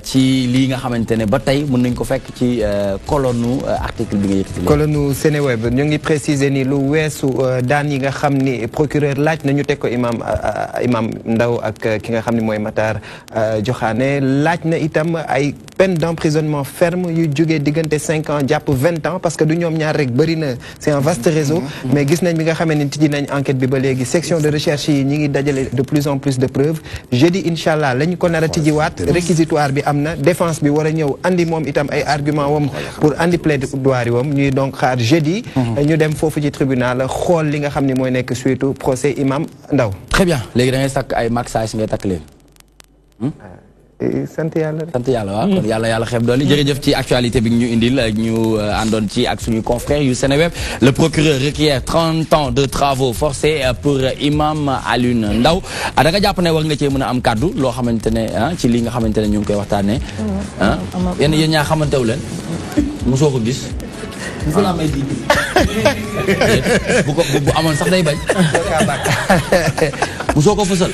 ci lii nga xamante ne ba tey mën nañ ko fekk ci colonne article bi nga yëkkati. colonne Seneweb ñu ngi préciser ni lu weesu daan yi nga xam ni procureur laaj na ñu teg ko imam Ndao ak ki nga xam ni mooy Matar Diokhane laaj na itam ay peine d'emprisonnement ferme yu jógee diggante 5 ans jàpp 20 ans parce que du ñoom ñaar rek bëri na c'est un vaste réseau mais gis nañ bi nga xamee ni tijji nañ enquête bi ba léegi section de recherche yi ñi ngi dajale de plus en plus de preuves jeudi inchallah lañ ko nar a tijjiwaat réquisitoire bi am na défense bi war a ñëw andi moom itam ay argument wam pour andi plaidoirie wam ñuy donc xaar jeudi ñu dem foofu ci tribunal xool li nga xam ni mooy nekk suite procès imam Ndaw. Très bien léegi da ngay sakk ay massage ngay takk leen. sant yàlla sant yàlla waaw kon yàlla xeeb doole jërëjëf ci actualité bi ñu indil ñu àndoon ci ak suñu confrère yu Seneweb le procureur requiert 30 ans de travaux forcés pour Imam Alioune Ndao da nga jàpp ne war nga cee mën a am kàddu loo xamante ne ci li nga xamante ne ñu ngi koy waxtaanee yéen ñaa xamantewu leen mosoo ko gis la may di bu amoon sax day bañ mosoo ko fësal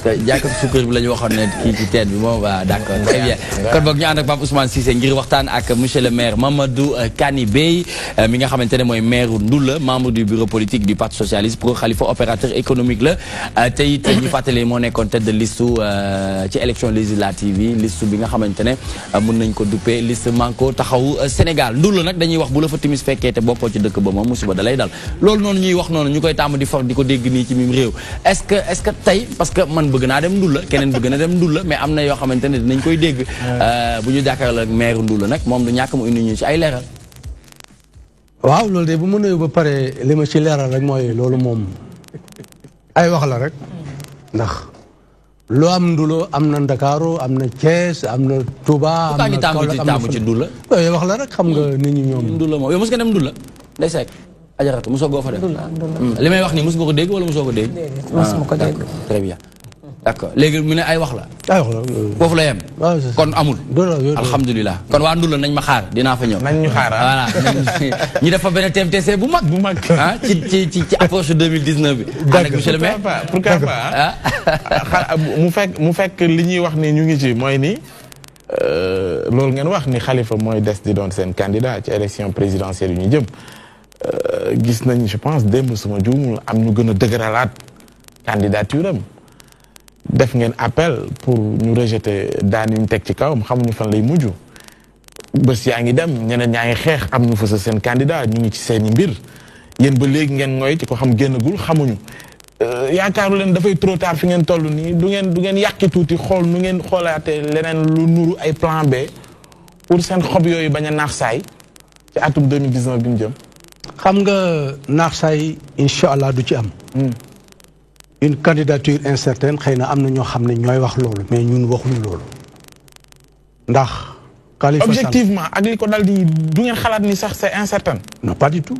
jàkkaarloo sukkër bi la ñu waxoon ne kii ci teen bi moom waaw d'accord très bien kon boog ñu ànd ak Pape Ousmane Cissé ngir waxtaan ak monsieur le maire Mamadou Kani Bey mi nga xamante ne mooy maire Ndoula membre du bureau politique du parti socialiste pro Khalifa opérateur économique la te it ñu fàttali moo nekkoon tête de liste ci élection législative yi liste bi nga xamante ne mën nañ ko duppee liste Manko Taxawu Sénégal Ndoula nag dañuy wax bu la fa timis fekkee te bokkoo ci dëkk ba moom musiba da lay dal loolu noonu ñuy wax noonu ñu koy tàmm di for di ko dégg nii ci mim réew est-ce que tey parce que man bëgg naa dem Ndoula keneen bëgg na dem Ndoula mais am na yoo xamante ne dinañ koy dégg bu ñu jàkkaarloo ak maire Ndoula nag moom du ñàkk mu indi ñu ci ay leeral. waaw loolu de bu ma nuyu ba pare li ma ci leeral rek mooy loolu moom ay wax la rek ndax loo am Ndoula am na Ndakaaru am na Thiès am na Touba. am na Kaolack am na ci Ndoula. yooyu wax la rek xam nga nit ñi ñoom. Ndoula moom yow mos nga dem Ndoula day sekk. ajaratu mosoo goo fa dem li may wax nii mos nga ko dégg wala mosoo ko dégg. mosuma ko dégg très bien d'accord léegi mu ne ay wax la. ay wax la foofu la yem. kon amul. alhamdulilah kon waa Ndoula nañ ma xaar dinaa fa ñëw. nañ ñu xaar voilà ñu def fa benn TMTC bu mag. ci approche 2019 bi. avec monsieur le maire pourquoi pas mu fekk li ñuy wax ni ñu ngi ci mooy ni loolu ngeen wax ni Khalifa mooy des di doon seen candidat ci élection présidentielle yu ñu jëm. gis nañ je pense démb suma juumul am ñu gën a dëgëralaat candidature am def ngeen appel pour ñu rejeter daan ñu teg ci kawam xamuñu fan lay mujj bés yaa ngi dem ñeneen ñaa ngi xeex am ñu fa sa seen candidat ñu ngi ci seeni mbir yéen ba léegi ngeen ngoy ci ko xam génnagul xamuñu yaakaaru leen dafay trop tard fi ngeen toll nii du ngeen yàqi tuuti xool nu ngeen xoolaatee leneen lu nuru ay plan B pour seen xob yooyu bañ a naax saay ci atum 2019 bi ñu jëm. xam nga naax saay incha allah du ci am. une candidature incertaine xëy na am na ñoo xam ne ñooy wax loolu mais ñun waxuñu loolu ndax. Khalifa Sall objectivement ak li ko dal di du ngeen xalaat ni sax c'est incertain. non pas du tout.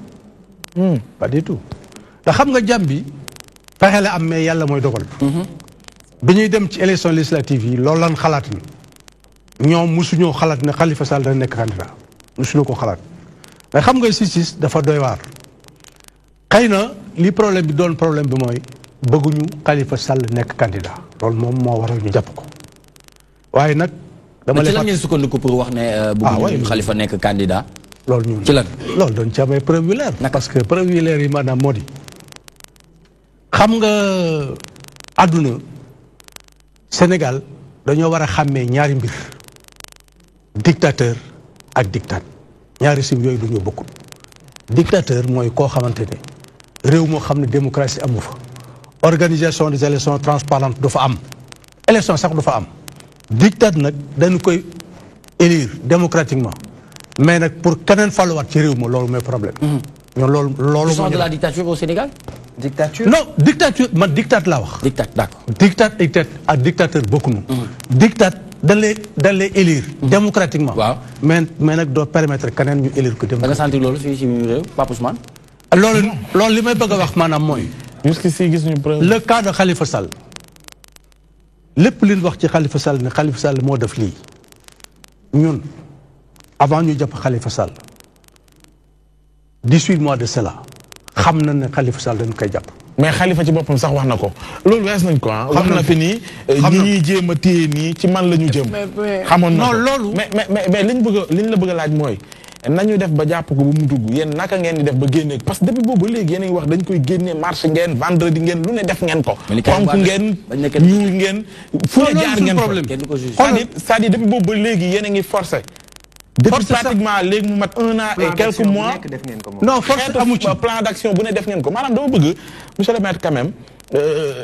pas du tout ndax xam nga jàmm bi pexe la am mais yàlla mooy dogal. bi ñuy dem ci élection législative yi loolu lan xalaat ni ñoom mosuñoo xalaat ne Khalifa Sall dana nekk candidat mosuñoo ko xalaat. mais xam nga si dafa doy waar xëy na li problème bi doon problème bi mooy bëgguñu Khalifa Sall nekk candidat loolu moom moo waral ñu jàpp ko waaye nag. dama ci lan ngeen sukkandiku pour wax ne. bëgguñu Khalifa nekk candidat. loolu ñun ci lan. loolu doon ci amee preuve yu leer. parce que preuve yu leer yi maanaam moo di xam nga àdduna Sénégal dañoo war a xàmmee ñaari mbir dictateur ak dictat. ñaari sim yooyu duñu bokkul dictateur mooy koo xamante ne réew moo xam ne démocratie amu fa organisation des élections transparentes du fa am élection sax du fa am dictat nag dañu koy élire démocratiquement mais nag pour keneen faluwaat ci réew ma loolu mooy problème. ñoom loolu de la dictature au Sénégal. dictature non dictature man dictat laa wax. dictat d'accord. dictat ak dictateur bokkuñu. dictat dañ lay élire démocratiquement. waaw mais nag doo permettre keneen ñu élire ko démocratiquement. da nga sentir loolu fii ci réew Pape Ousmane. loolu li may bëgg a wax maanaam mooy. jusqu'ici gis ñu preuve. le cas de Khalifa Sall lépp li ñu wax ci Khalifa Sall ne Khalifa Sall moo def lii ñun avant ñu jàpp Khalifa Sall 18 mois de cela xam na ne Khalifa Sall dañ koy jàpp. mais Khalifa ci boppam sax wax na ko loolu wees nañ ko ah. wax na fi nii ñi ñuy jéem a téye nii ci man la ñu jëm. xamoon na ko non loolu. mais liñ la bëgg a laaj mooy nañu def ba jàpp ko ba mu dugg yéen naka ngeen di def ba génne parce que depuis boobu ba léegi yéen a ngi wax dañ koy génne marche ngeen vendredi ngeen lu ne def ngeen ko xonk ngeen ñuul ngeen fu ne jaar ngeen ko c'est-à-dire depuis boobu ba léegi yéen a ngi forcé depuis pratiquement léegi mu mat 1 an et quelques mois non force amu ci plan d'action bu ne def ngeen ko maanaam dama bëgg monsieur le maire quand même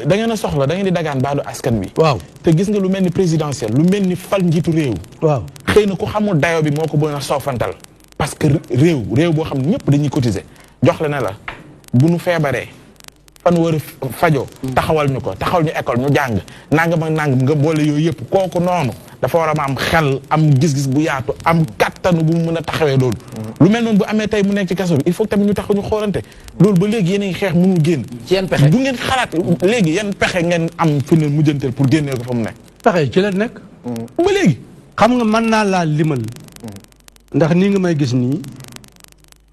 da ngeen a soxla da ngeen di dagaan baadu askan bi waaw te gis nga lu mel ni présidentiel lu mel ni fal njiitu réew waaw xëy na ku xamul dayo bi moo ko mën a soofantal parce que réew boo xam ne ñëpp dañuy cotiser jox la ne la bu nu feebaree fan war a fajoo taxawal ñu ko taxawal ñu école ñu jàng nangam ak nangam nga boole yooyu yëpp kooku noonu dafa war a am xel am gis-gis bu yaatu am kattanu bu mu mën a taxawee loolu lu mel noonu bu amee tey mu nekk ci kaso bi il faut que tamit ñu taxaw ñu xoolante loolu ba léegi yéen a ngi xeex mënul génn ci yan pexe bu ngeen xalaat léegi yan pexe ngeen am fi ne mujjanteel pour génnee ko fa mu nekk pexe ci la nekk ba léegi xam nga mën naa laa limal ndax nii nga may gis nii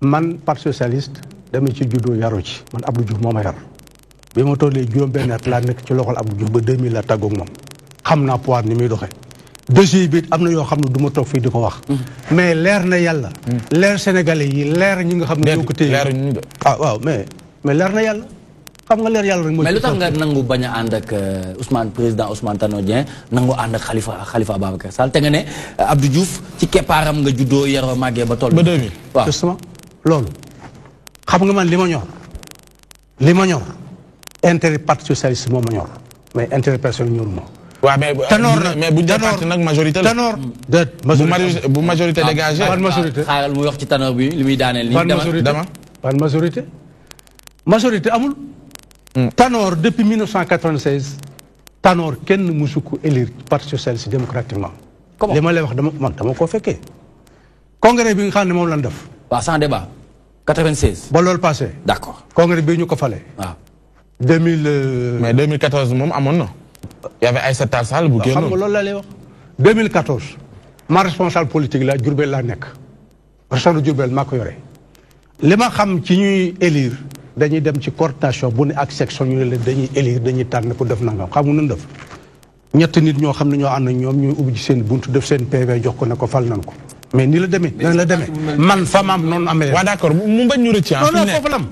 man parti socialiste dama ci juddoo yaru ci man Abdou Diouf moo ma yar bi ma tollee juróom-benn at laa nekk ci loxol Abdou Diouf ba 2000 la tàggoog moom xam naa pouvoir ni muy doxee dossier bi am na yoo xam ne du ma toog fii di ko wax mais leer na yàlla leer sénégalais yi leer ñi nga xam ne ñoo ko téye ah waaw mais leer na yàlla xam nga leer yàlla rek mooy mais lu tax nga nangu bañ a ànd ak président Ousmane Tanor Dieng nangu ànd ak Khalifa Ababacar Sall te nga ne Abdou Diouf ci keppaaram nga juddoo yaroo màggee ba toll ba 2000 waaw justement loolu xam nga man li ma ñor intérêt parti socialiste moo ma ñor mais intérêt personnel ñor ma waaw mais bu ñu parti nag majorité la Tanor bu majorité dégagée ban majorité xaaral muy wax ci Tanor bi li muy daaneel nii dama ban majorité amul Tanor depuis 1996 Tanor kenn musu ko élire parti socialiste démocratiquement li ma lay wax dama koo fekkee congrès bi nga xam ne moom lan def waaw sans débat 96 ba loolu passé d'accord congrès bi ñu ko fale waaw 2000 mais 2014 moom amoon na y avait Aïssata Tall Sall bu génnoon xam nga loolu laa lay wax 2014 ma responsable politique la Diourbel laa nekk région de Diourbel maa ko yore li ma xam ci ñuy élire dañuy dem ci coordination bu ne ak section ñu ne leen dañuy élire dañuy tànn ko def nangam xam nga nun def ñett nit ñoo xam ne ñoo ànd ak ñoom ñuy ubbi ci seen buntu def seen PV jox ko ne ko fal nan ko mais ni la demee nan la demee man fa maam noonu amee waaw d'accord mu bañ ñu rëcc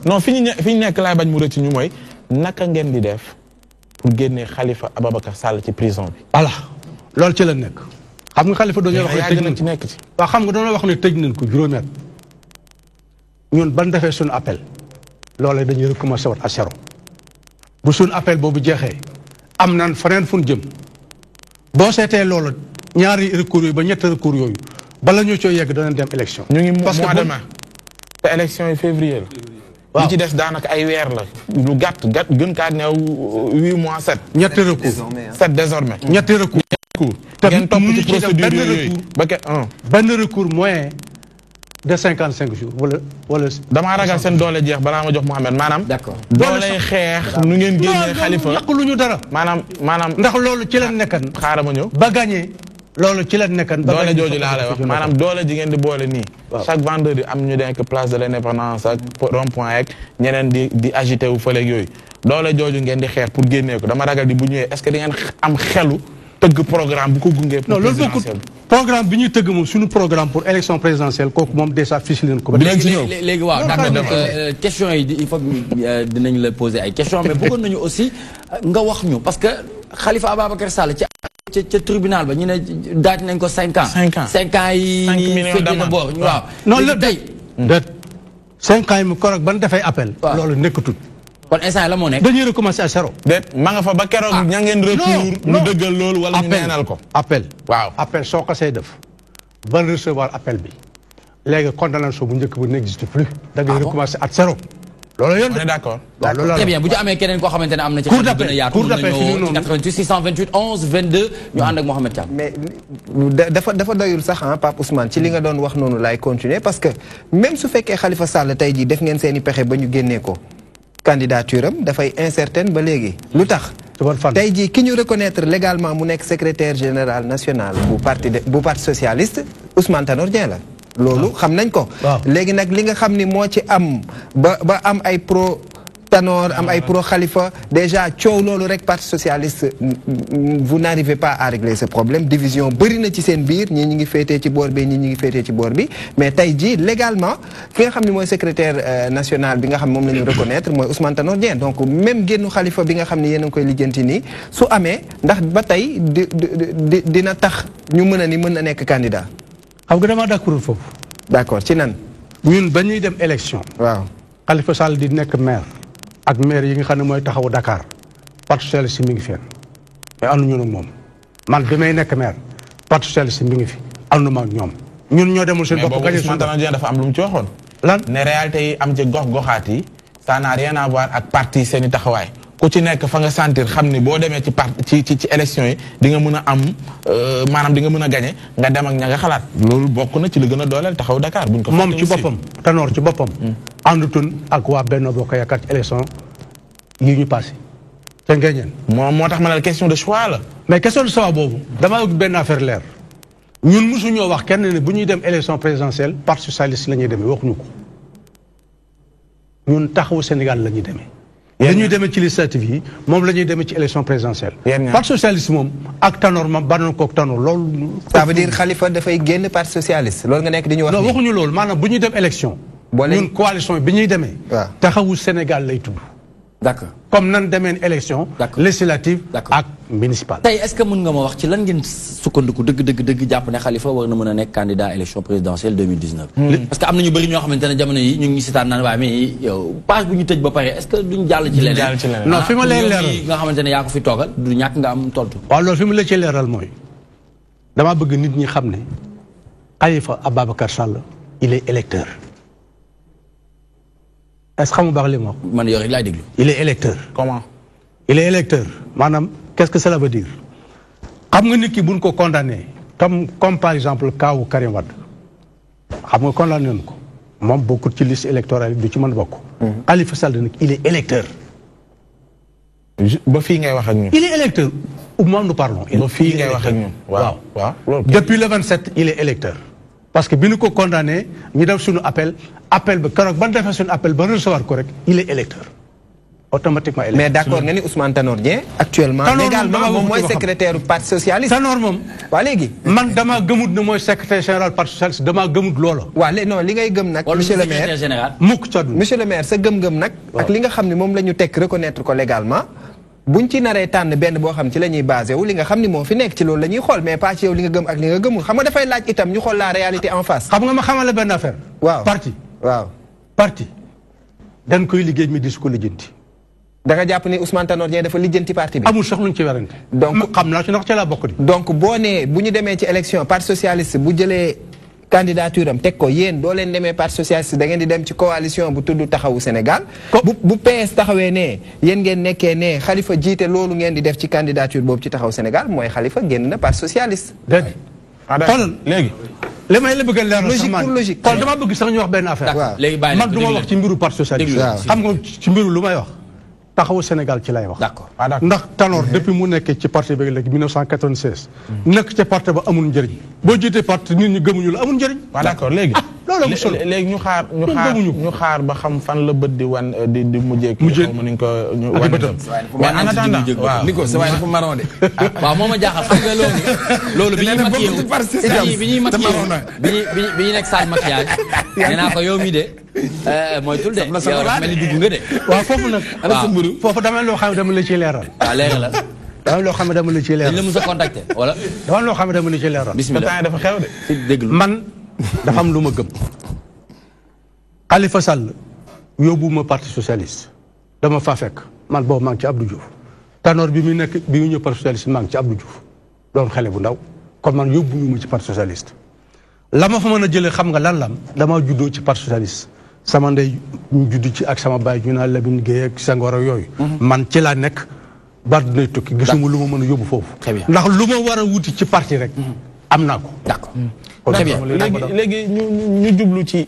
non fi ñu nekk laay bañ mu rëcc ñu mooy naka ngeen di def pour génnee Khalifa Ababacar Sall ci prison bi voilà loolu ci la nekk xam nga Khalifa dañoo wax ne tëj nañ ci nekk ci waaw xam nga dañoo wax ne tëj nañ ko juróomi at ñun ban defee suñu appel loolee dañuy recommencer wat à zéro bu suñu appel boobu jeexee am naan faneen fu ñu jëm boo seetee loolu ñaari recours yooyu ba ñetti recours yooyu bala ñu coo yegg danañ dem élection ñu ngi mois de mai te élection yi février la li ci des daanaka ay weer la lu gàtt gën kaa neew 8 mois 7 ñetti recours 7 désormais ñetti recours ngeen topp ci procédure yooyu ba benn recours moyen de 55 jours wala damaa ragal seen doole jeex balaa ma jox Mouhamed maanaam d'accord doole xeex nu ngeen génnee Khalifa yàqu lu ñu dara maanaam ndax loolu ci la nekkan xaaral ma ñëw ba gagné loolu ci la nekkan doole jooju laa lay wax maanaam doole ji ngeen di boole nii chaque vendredi am ñu denk place de l'indépendance ak rond point ak ñeneen di agité wu fëleeg yooyu doole jooju ngeen di xeex pour génnee ko dama ragal di bu ñëwee est-ce que di ngeen am xelu tëgg programme bu ko gungee pour présidentielle programme bi ñuy tëgg moom suñu programme pour élection présidentielle kooku moom déjà fiche leen ko. léegi waaw d'accord question yi il faut dinañ la poser ay questions mais bëggoon nañu aussi nga wax ñu parce que Khalifa Ababacar Sall ca tribunal ba ñu ne daaj nañ ko 5 ans. 5 ans yi féete na boor waaw. noonu la tey. 5 ans yi mu korog ban dafay appel. loolu nekkatul. kon instant la moo nekk. dañuy recommencer à zéro. déet ma nga fa ba keroog ña ngeen recours ñu dëggal loolu wala ñu neenal ko. appel waaw appel soo ko see def ba recevoir appel bi léegi condamnation bu njëkk bu n'existe plus. da ngay recommencer à zéro. loolu yoon on est d'accord. très bien bu ñu amee keneen koo xamante ne am na ci. cour d'appel gën a yaatu mën nañoo ci 88 628 11 22 ñu ànd ak Mouhamed Thiam. mais dafa doyul sax ah Pape Ousmane ci li nga doon wax noonu laay continuer parce que même su fekkee Khalifa Sall tey jii def ngeen seen i pexe ba ñu génnee ko. candidature am dafay incertaine ba léegi lu tax tey jii ki ñu reconnaître légalement mu nekk secrétaire général national bu parti socialiste Ousmane Tanor Dieng la loolu xam nañ ko léegi nag li nga xam ni moo ci am ba am ay pro Tanor am ay pro Khalifa déjà coow loolu rek parti socialiste vous n'arrivez pas à régler ce problème division bëri na ci seen biir ñii ñi ngi féetee ci boor bi ñii ñi ngi féetee ci boor bi mais tey jii légalement ki nga xam ne mooy secrétaire national bi nga xam ne moom la ñu reconnaître mooy Ousmane Tanor Dieng donc même génnu Khalifa bi nga xam ne yéen a ngi koy lijjanti nii su amee ndax ba tey dina tax ñu mën a ni mën na nekk candidat. xam nga dama d'accord foofu. d'accord ci nan. ñun ba ñuy dem élection. waaw Khalifa Sall di nekk maire. ak maire yi nga xam ne mooy taxawu Dakar parti socialiste mi ngi fi mais ànduñu nag moom man bi may nekk maire parti socialiste mi ngi fi ànduma ak ñoom. ñun ñoo demul seen bopp gañe suñu bopp dafa am lu mu ci waxoon. lan ne réalité yi am ci gox-goxaat yi ça n'a rien à voir ak parti seen i taxawaay ku ci nekk fa nga sentir xam ni boo demee ci parti ci élection yi di nga mën a am maanaam di nga mën a gañe nga dem ak ña nga xalaat loolu bokk na ci li gën a dooleel taxaw Dakar buñ ko. moom ci boppam Tanor ci boppam. àndutoon ak waa Benno Bokk Yaakaar ci élection yi ñu passé te ngeen moo tax ma ne question de choix la. mais question de choix boobu damaa benn affaire leer ñun mosuñoo wax kenn ne bu ñuy dem élection présidentielle parti socialiste la ñuy demee waxuñu ko ñun taxawu Sénégal la ñuy demee. la ñuy demee ci législative yi moom la ñuy demee ci élection présidentielle. parti socialiste moom ak Tanor moom banoon koog Tanor loolu. ça veut dire Khalifa dafay génn parti socialiste loolu nga nekk di ñu wax. non waxuñu loolu maanaam bu ñuy dem élection. ñun coalition bi ñuy demee. taxawu Sénégal lay tudd. d'accord comme nan demeen élection. législative ak municipale. tey est-ce que mën nga ma wax ci lan ngeen sukkandiku dëgg jàpp ne Khalifa war na mën a nekk candidat élection présidentielle 2019. parce que am na ñu bëri ñoo xamante ne jamono yi ñu ngi sitaan naan waaye mais yow page bu ñu tëj ba pare est-ce que duñ jàll ci leneen. non fi ma lay leeral nga xamante ne yaa ko fi toogal du ñàkk nga am tontu. waaw loolu fi ma la ci leeral mooy damaa bëgg nit ñi xam ne Khalifa Ababacar Sall il est électeur. est-ce que xam nga baax li ma wax. man yow rek laay déglu. il est électeur. comment. il est électeur maanaam qu'est-ce que cela veut dire xam nga nit ki buñ ko condamné comme par exemple kaawu Karim Wade xam nga condamné nañu ko moom bokkul ci liste électorale du ci mën bokk. Khalifa Sall nag il est électeur. ba fii ngay wax ak ñun. il est électeur ou moom nous parlons. ba fii ngay wax ak ñun. waaw depuis le 27 il est électeur. parce que bi ñu ko condamné ñu def suñu appel ba keroog ban defee suñu appel ba recevoir ko rek il est électeur automatiquement électeur. mais d'accord nga ni Ousmane Tanor Dieng actuellement légalement moom mooy secrétaire parti socialiste. Tanor moom. waa léegi. man damaa gëmut ne mooy secrétaire général parti socialiste damaa gëmut loola. waa léegi non li ngay gëm nag. monsieur le maire mukk ca du. monsieur le maire sa gëm-gëm nag. ak li nga xam ne moom la ñu teg reconnaître ko légalement. buñ ci naree tànn benn boo xam ci la ñuy basé wu li nga xam ni moo fi nekk ci loolu la ñuy xool mais pas ci yow li nga gëm ak li nga gëmul xam nga dafay laaj itam ñu xool la réalité en face. xam nga ma xamale benn affaire. waaw parti dañ koy liggéey mi di su ko lijjanti. da nga jàpp ni Ousmane Tanor Dieng dafa lijjanti parti bi. amul sax luñ ci werante. donc xam naa ci ndax ci laa bokk di. donc boo nee bu ñu demee ci élection parti socialiste bu jëlee candidature am teg ko yéen doo leen demee parti socialiste da ngeen di dem ci coalition bu tudd taxawu Sénégal. bu PS taxawee ne yéen ngeen nekkee ne Khalifa jiite loolu ngeen di def ci candidature boobu ci taxawu Sénégal mooy Khalifa génn na parti socialiste. dégg nga xoolal léegi. li may la bëgg a leeral logique pour logique. xool dama bëgg sax ñu wax benn affaire. waaw léegi bàyyi man du ma wax ci mbiru parti socialiste. xam nga ci mbiru lu may wax. taxawu Sénégal ci lay wax. d'accord ndax Tanor depuis mu nekkee ci parti bi léegi 1996. nekk ca parti ba amul njëriñ. boo jiitee parti nit ñi gëmuñu la amul njëriñ. waaw d'accord léegi. loolu amul solo léegi ñu xaar ba xam fan la bët di wan di mujjee. mujjee mu ni ko ñu wan itam. mais en attendant waaw ni ko sa waay dafa marron de. waaw moo ma jaaxal xam nga loolu bi ñuy maquillé bi ñuy nekk salle maquillage nee naa ko yow mi de moytul de yow mel ni dugg nga de. waaw foofu nag. foofu dama loo xam ne dama la ciy leeral. waaw leeral la. dama loo xam ne dama la ciy leeral. dañ la mos a contacter wala. dama loo xam ne dama la ciy leeral. bismillah dafa xew de. déglu man dafa am lu ma gëm. Khalifa Sall yóbbuwuma parti socialiste dama faa fekk man boobu maa ngi ci Abdou Diouf Tanor bi mu ñëw parti socialiste maa ngi ci Abdou Diouf doon xale bu ndaw kon man yóbbuwuma ci parti socialiste. la ma fa mën a jëlee xam nga lan lam damaa juddoo ci parti socialiste sama ndey ñu judd ci ak sama baay ñu naan Lamine Gueye ak Senghor ak yooyu. man ci laa nekk ba dinay tukki gisuma lu ma mën a yóbbu foofu. ndax lu ma war a wuti ci parti rek. am naa ko. d'accord très bien léegi ñu jublu ci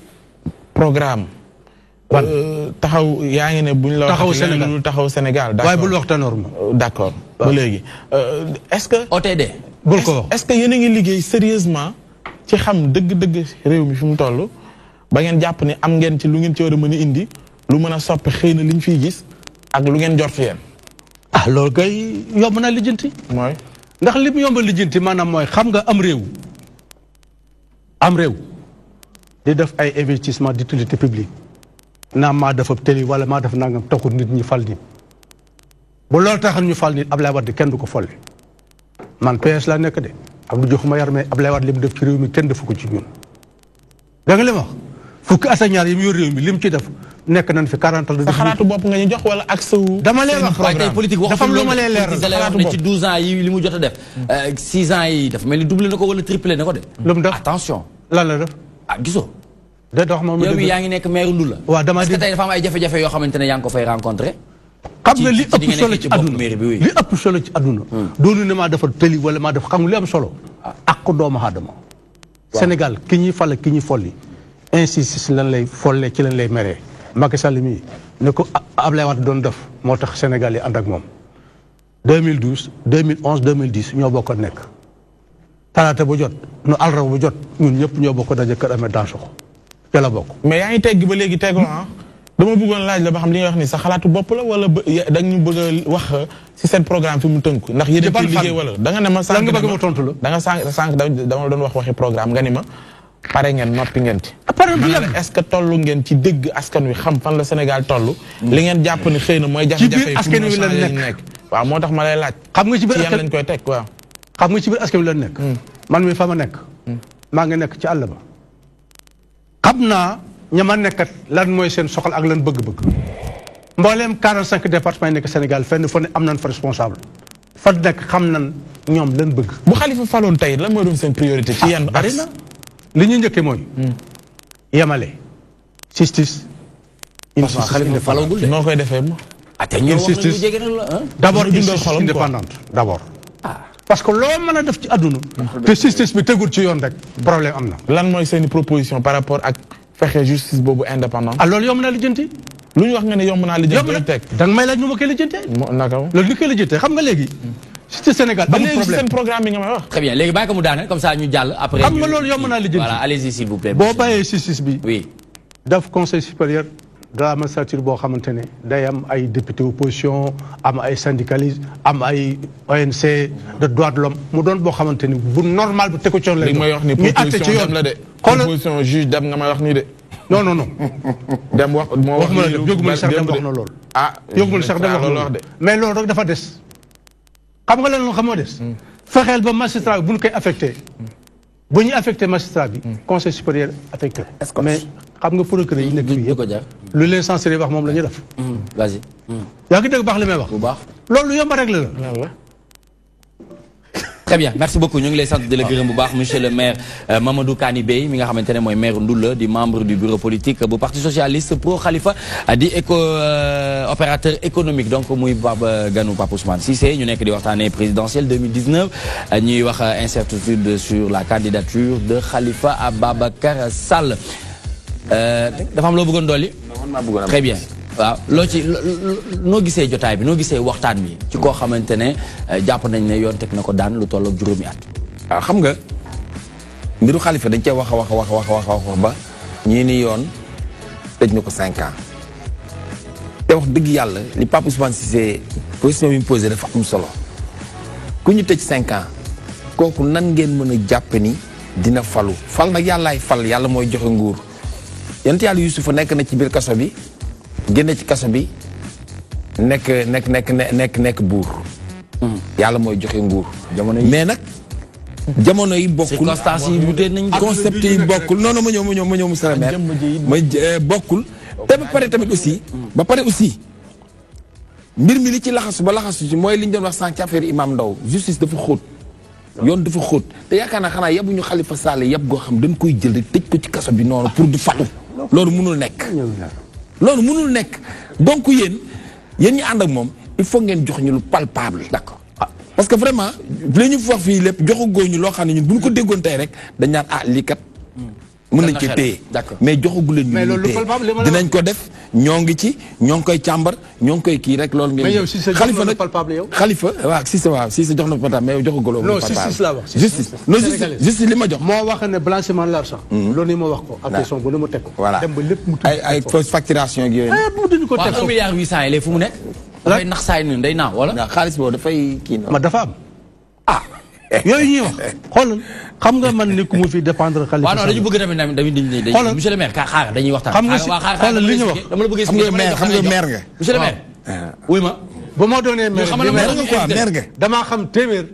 programme. taxaw yaa ngi ne buñ la wax taxaw Sénégal waaye bul wax Tanor ma d'accord ba léegi est-ce que OTD bul ko wax est-ce que yéen a ngi liggéey sérieusement ci xam dëgg-dëgg réew mi fi mu toll ba ngeen jàpp ne am ngeen ci lu ngeen ci war a mën a indi lu mën a soppi xëy na liñ fiy gis ak lu ngeen jort yéen. ah loolu kay yomb na lijjanti. mooy. ndax li mu yomb lijjanti maanaam mooy xam nga am réew di def ay investissement d'utilité publique naa maa dafa tëli wala maa def nangam taxul nit ñi fal nit bu loolu taxal ñu fal nit Ablaye Wade kenn du ko folli man PS laa nekk de Abdou Diouf ma yar mais Ablaye Wade li mu def ci réew mi kenn defu ko ci ñun. da nga li ma wax fukki at ak ñaar yi mu yor réew mi li mu ci def nekk nañ fi 40 ans. sa xalaatu bopp nga ñu jox wala ak sa. dama lay wax waaye tey politique wax dafa am lu ma lay leeral xalaatu bopp ci 12 ans yi li mu jot a def. 6 ans yi dafa mel ni doublé na ko wala triplé na ko de. lu mu def attention. lan la def. ah gisoo. day dox moom yow yaa ngi nekk maire Ndoulo. waaw dama est-ce que tey dafa am ay jafe-jafe yoo xamante ne yaa ngi ko fay rencontré. xam nga li ëpp solo ci àdduna li ëpp solo ci àdduna. doonu ne maa defar tëli wala maa def xam nga li am solo. ak doomu aadama. Sénégal ki ñuy fal ki ñuy folli insiste si lan lay folle ci lan lay meree. Macky Sall mii ne ko Ablaye Wade doon def moo tax Sénégal yi ànd ak moom 2012 2011 2010 ñoo bokk nekk talaata bu jot nu alraw bu jot ñun ñëpp ñoo bokk daje kër amee Dansokho ca la bokk. mais yaa ngi tegg ba léegi teggoo ah dama bëggoon laaj la ba xam li nga wax ni sa xalaatu bopp la wala da ñu bëgg a wax si seen programme fi mu tënku ndax yéen a ciy liggéey wala da nga ne ma sànq nga bëgg ma tontu la da nga sànq dama doon wax waxi programme nga ni ma pare ngeen noppi ngeen ci. est-ce que tollu ngeen ci dégg askan wi xam fan la Sénégal toll. li ngeen jàpp ni xëy na mooy jafe-jafe yi askan wi la nekk waaw moo tax ma lay laaj. xam nga ci biir askan lañ koy teg waaw. xam nga ci biir askan wi la nekk. man mi fa ma nekk. maa ngi nekk ci àll ba. xam naa ña ma nekkat lan mooy seen soxla ak lan bëgg-bëgg. mbooleem 45 départements yi nekk Sénégal fenn fa ne am nañ fa responsable. fa nekk xam nañ ñoom lan bëgg. bu Khalifa faloon tey lan mooy doon seen priorité. ci yenn bari na li ñuy njëkkee mooy. yemale. justice. Khalifa falagul de noo koy defee moom. une justice d'abord une justice indépendante d'abord. parce que loo mën a def ci àdduna. te justice bi tegul ci yoon rek problème am na. lan mooy seen proposition par rapport ak fexe justice boobu indépendante. ah loolu yomb naa lijjanti. lu ñu wax nga ne yomb naa lijjanti. yomb na da nga may laaj nu ma koy lijjantee. naka loolu ni koy lijjantee xam nga léegi. ci Sénégal amul problème seen programme bi nga may wax. très bien léegi bàyyi ko mu daane comme ça ñu jàll après. xam nga loolu yomb naa lijjanti. voilà allez-y s'il vous plaît. boo bàyyee justice bi. oui. daf conseil supérieur de la magistrature boo xamante ne day am ay député opposition am ay syndicalistes am ay ONC de droits de l'homme mu doon boo xamante ni bu normal bu tegu ci yoon lay li may wax ni proposition dem la de. proposition juge dem nga may wax nii de. non non non. dem wax moo wax ma la dem yóbbu ma sax dem wax na loolu. ah yóbbu ma sax dem wax na loolu mais loolu rek dafa des. xam nga lan xam moo des. fexeel ba magistrat bi bu ñu koy affecté. bu ñuy affecté magistrat bi. conseil supérieur affecté. mais xam nga procureur yi nekk fii yëpp lu leen censuré wax moom la ñuy def. vas-y. yaa ngi dégg baax li may wax. bu baax loolu yomb rek la. très bien merci beaucoup ñu ngi lay sant di la gërëm bu baax monsieur le maire Mamadou Kani Bey mi nga xamante ne mooy maire Ndoulo di membre du bureau politique bu parti socialiste pro Khalifa di opérateur économique donc muy Baba Ganou Pape Ousmane Cissé ñu nekk di waxtaanee présidentielle 2019 ñuy wax incertitude sur la candidature de Khalifa Ababacar Sall dafa am loo bëggoon dolli. très bien. waaw loo ci noo gisee jotaay bi noo gisee waxtaan bi ci koo xamante ne jàpp nañ ne yoon teg na ko daan lu toll ak juróomi at. waaw xam nga mbiru Khalifa dañ cee wax ba ñii ni yoon tëj na ko 5 ans te wax dëgg yàlla li Pape Ousmane Cissé position bi mu posé dafa am solo ku ñu tëj 5 ans kooku nan ngeen mën a jàpp ni dina falu fal nag yàllaay fal yàlla mooy joxe nguur yonent yàlla Yuusufa nekk na ci biir kaso bi. génne ci kaso bi nekk buur. yàlla mooy joxe nguur. mais nag jamono yi bokkul. circonstances yi wute nañ. concept yi bokkul non non ma ñëw monsieur le maire ma bokkul. te ba pare tamit aussi. ba pare aussi mbir mi li ci laxasu ba laxasu ci mooy li ñu doon wax sànq ci affaire Imam Ndaw justice dafa xóot. yoon dafa xóot te yaakaar naa xanaa yabuñu Khalifa Sall yab goo xam dañ koy jël rek tëj ko ci kaso bi noonu pour du falu. loolu mënul nekk. loolu mënul nekk donc yéen ñi ànd ak moom il faut ngeen jox ñu lu palpable. d'accord parce que vraiment li ñu wax fii lépp joxagoo ñu loo xam ne ñun bu ñu ko déggoon tey rek dañ naan lii kat. mën nañ ci téye mais joxagu leen ñu téye dinañ ko def ñoo ngi ci ñoo ngi koy càmbar ñoo ngi koy kii rek loolu. ngeen mais yow si sa jox na palpable yow. Khalifa waaw si sa jox na palpable mais yow joxagoo loolu. non justice laa wax. justice li ma jox. moo wax ne blanchiment l'argent. loolu ni ma wax ko. ak question bu ne mu teg ko. voilà dem ba lépp mu tudd ay fausse facturation ak yooyu. mu duñu ko teg waaw 1,8 milliard yi fu mu nekk. dafay nax saay ni day naaw wala. xaalis boobu dafay kii ma dafa am yooyu ñuy wax xoolal xam nga man ni ku mu fi dépendre Khalifa waaw non dañu bëgg tamit monsieur le maire xaar dañuy waxtaan. xam nga xoolal li ñu wax dama la bëgg xam nga maire nga. monsieur le maire. wuy ma. ba moo doonee maire nga quoi maire nga. damaa xam téeméer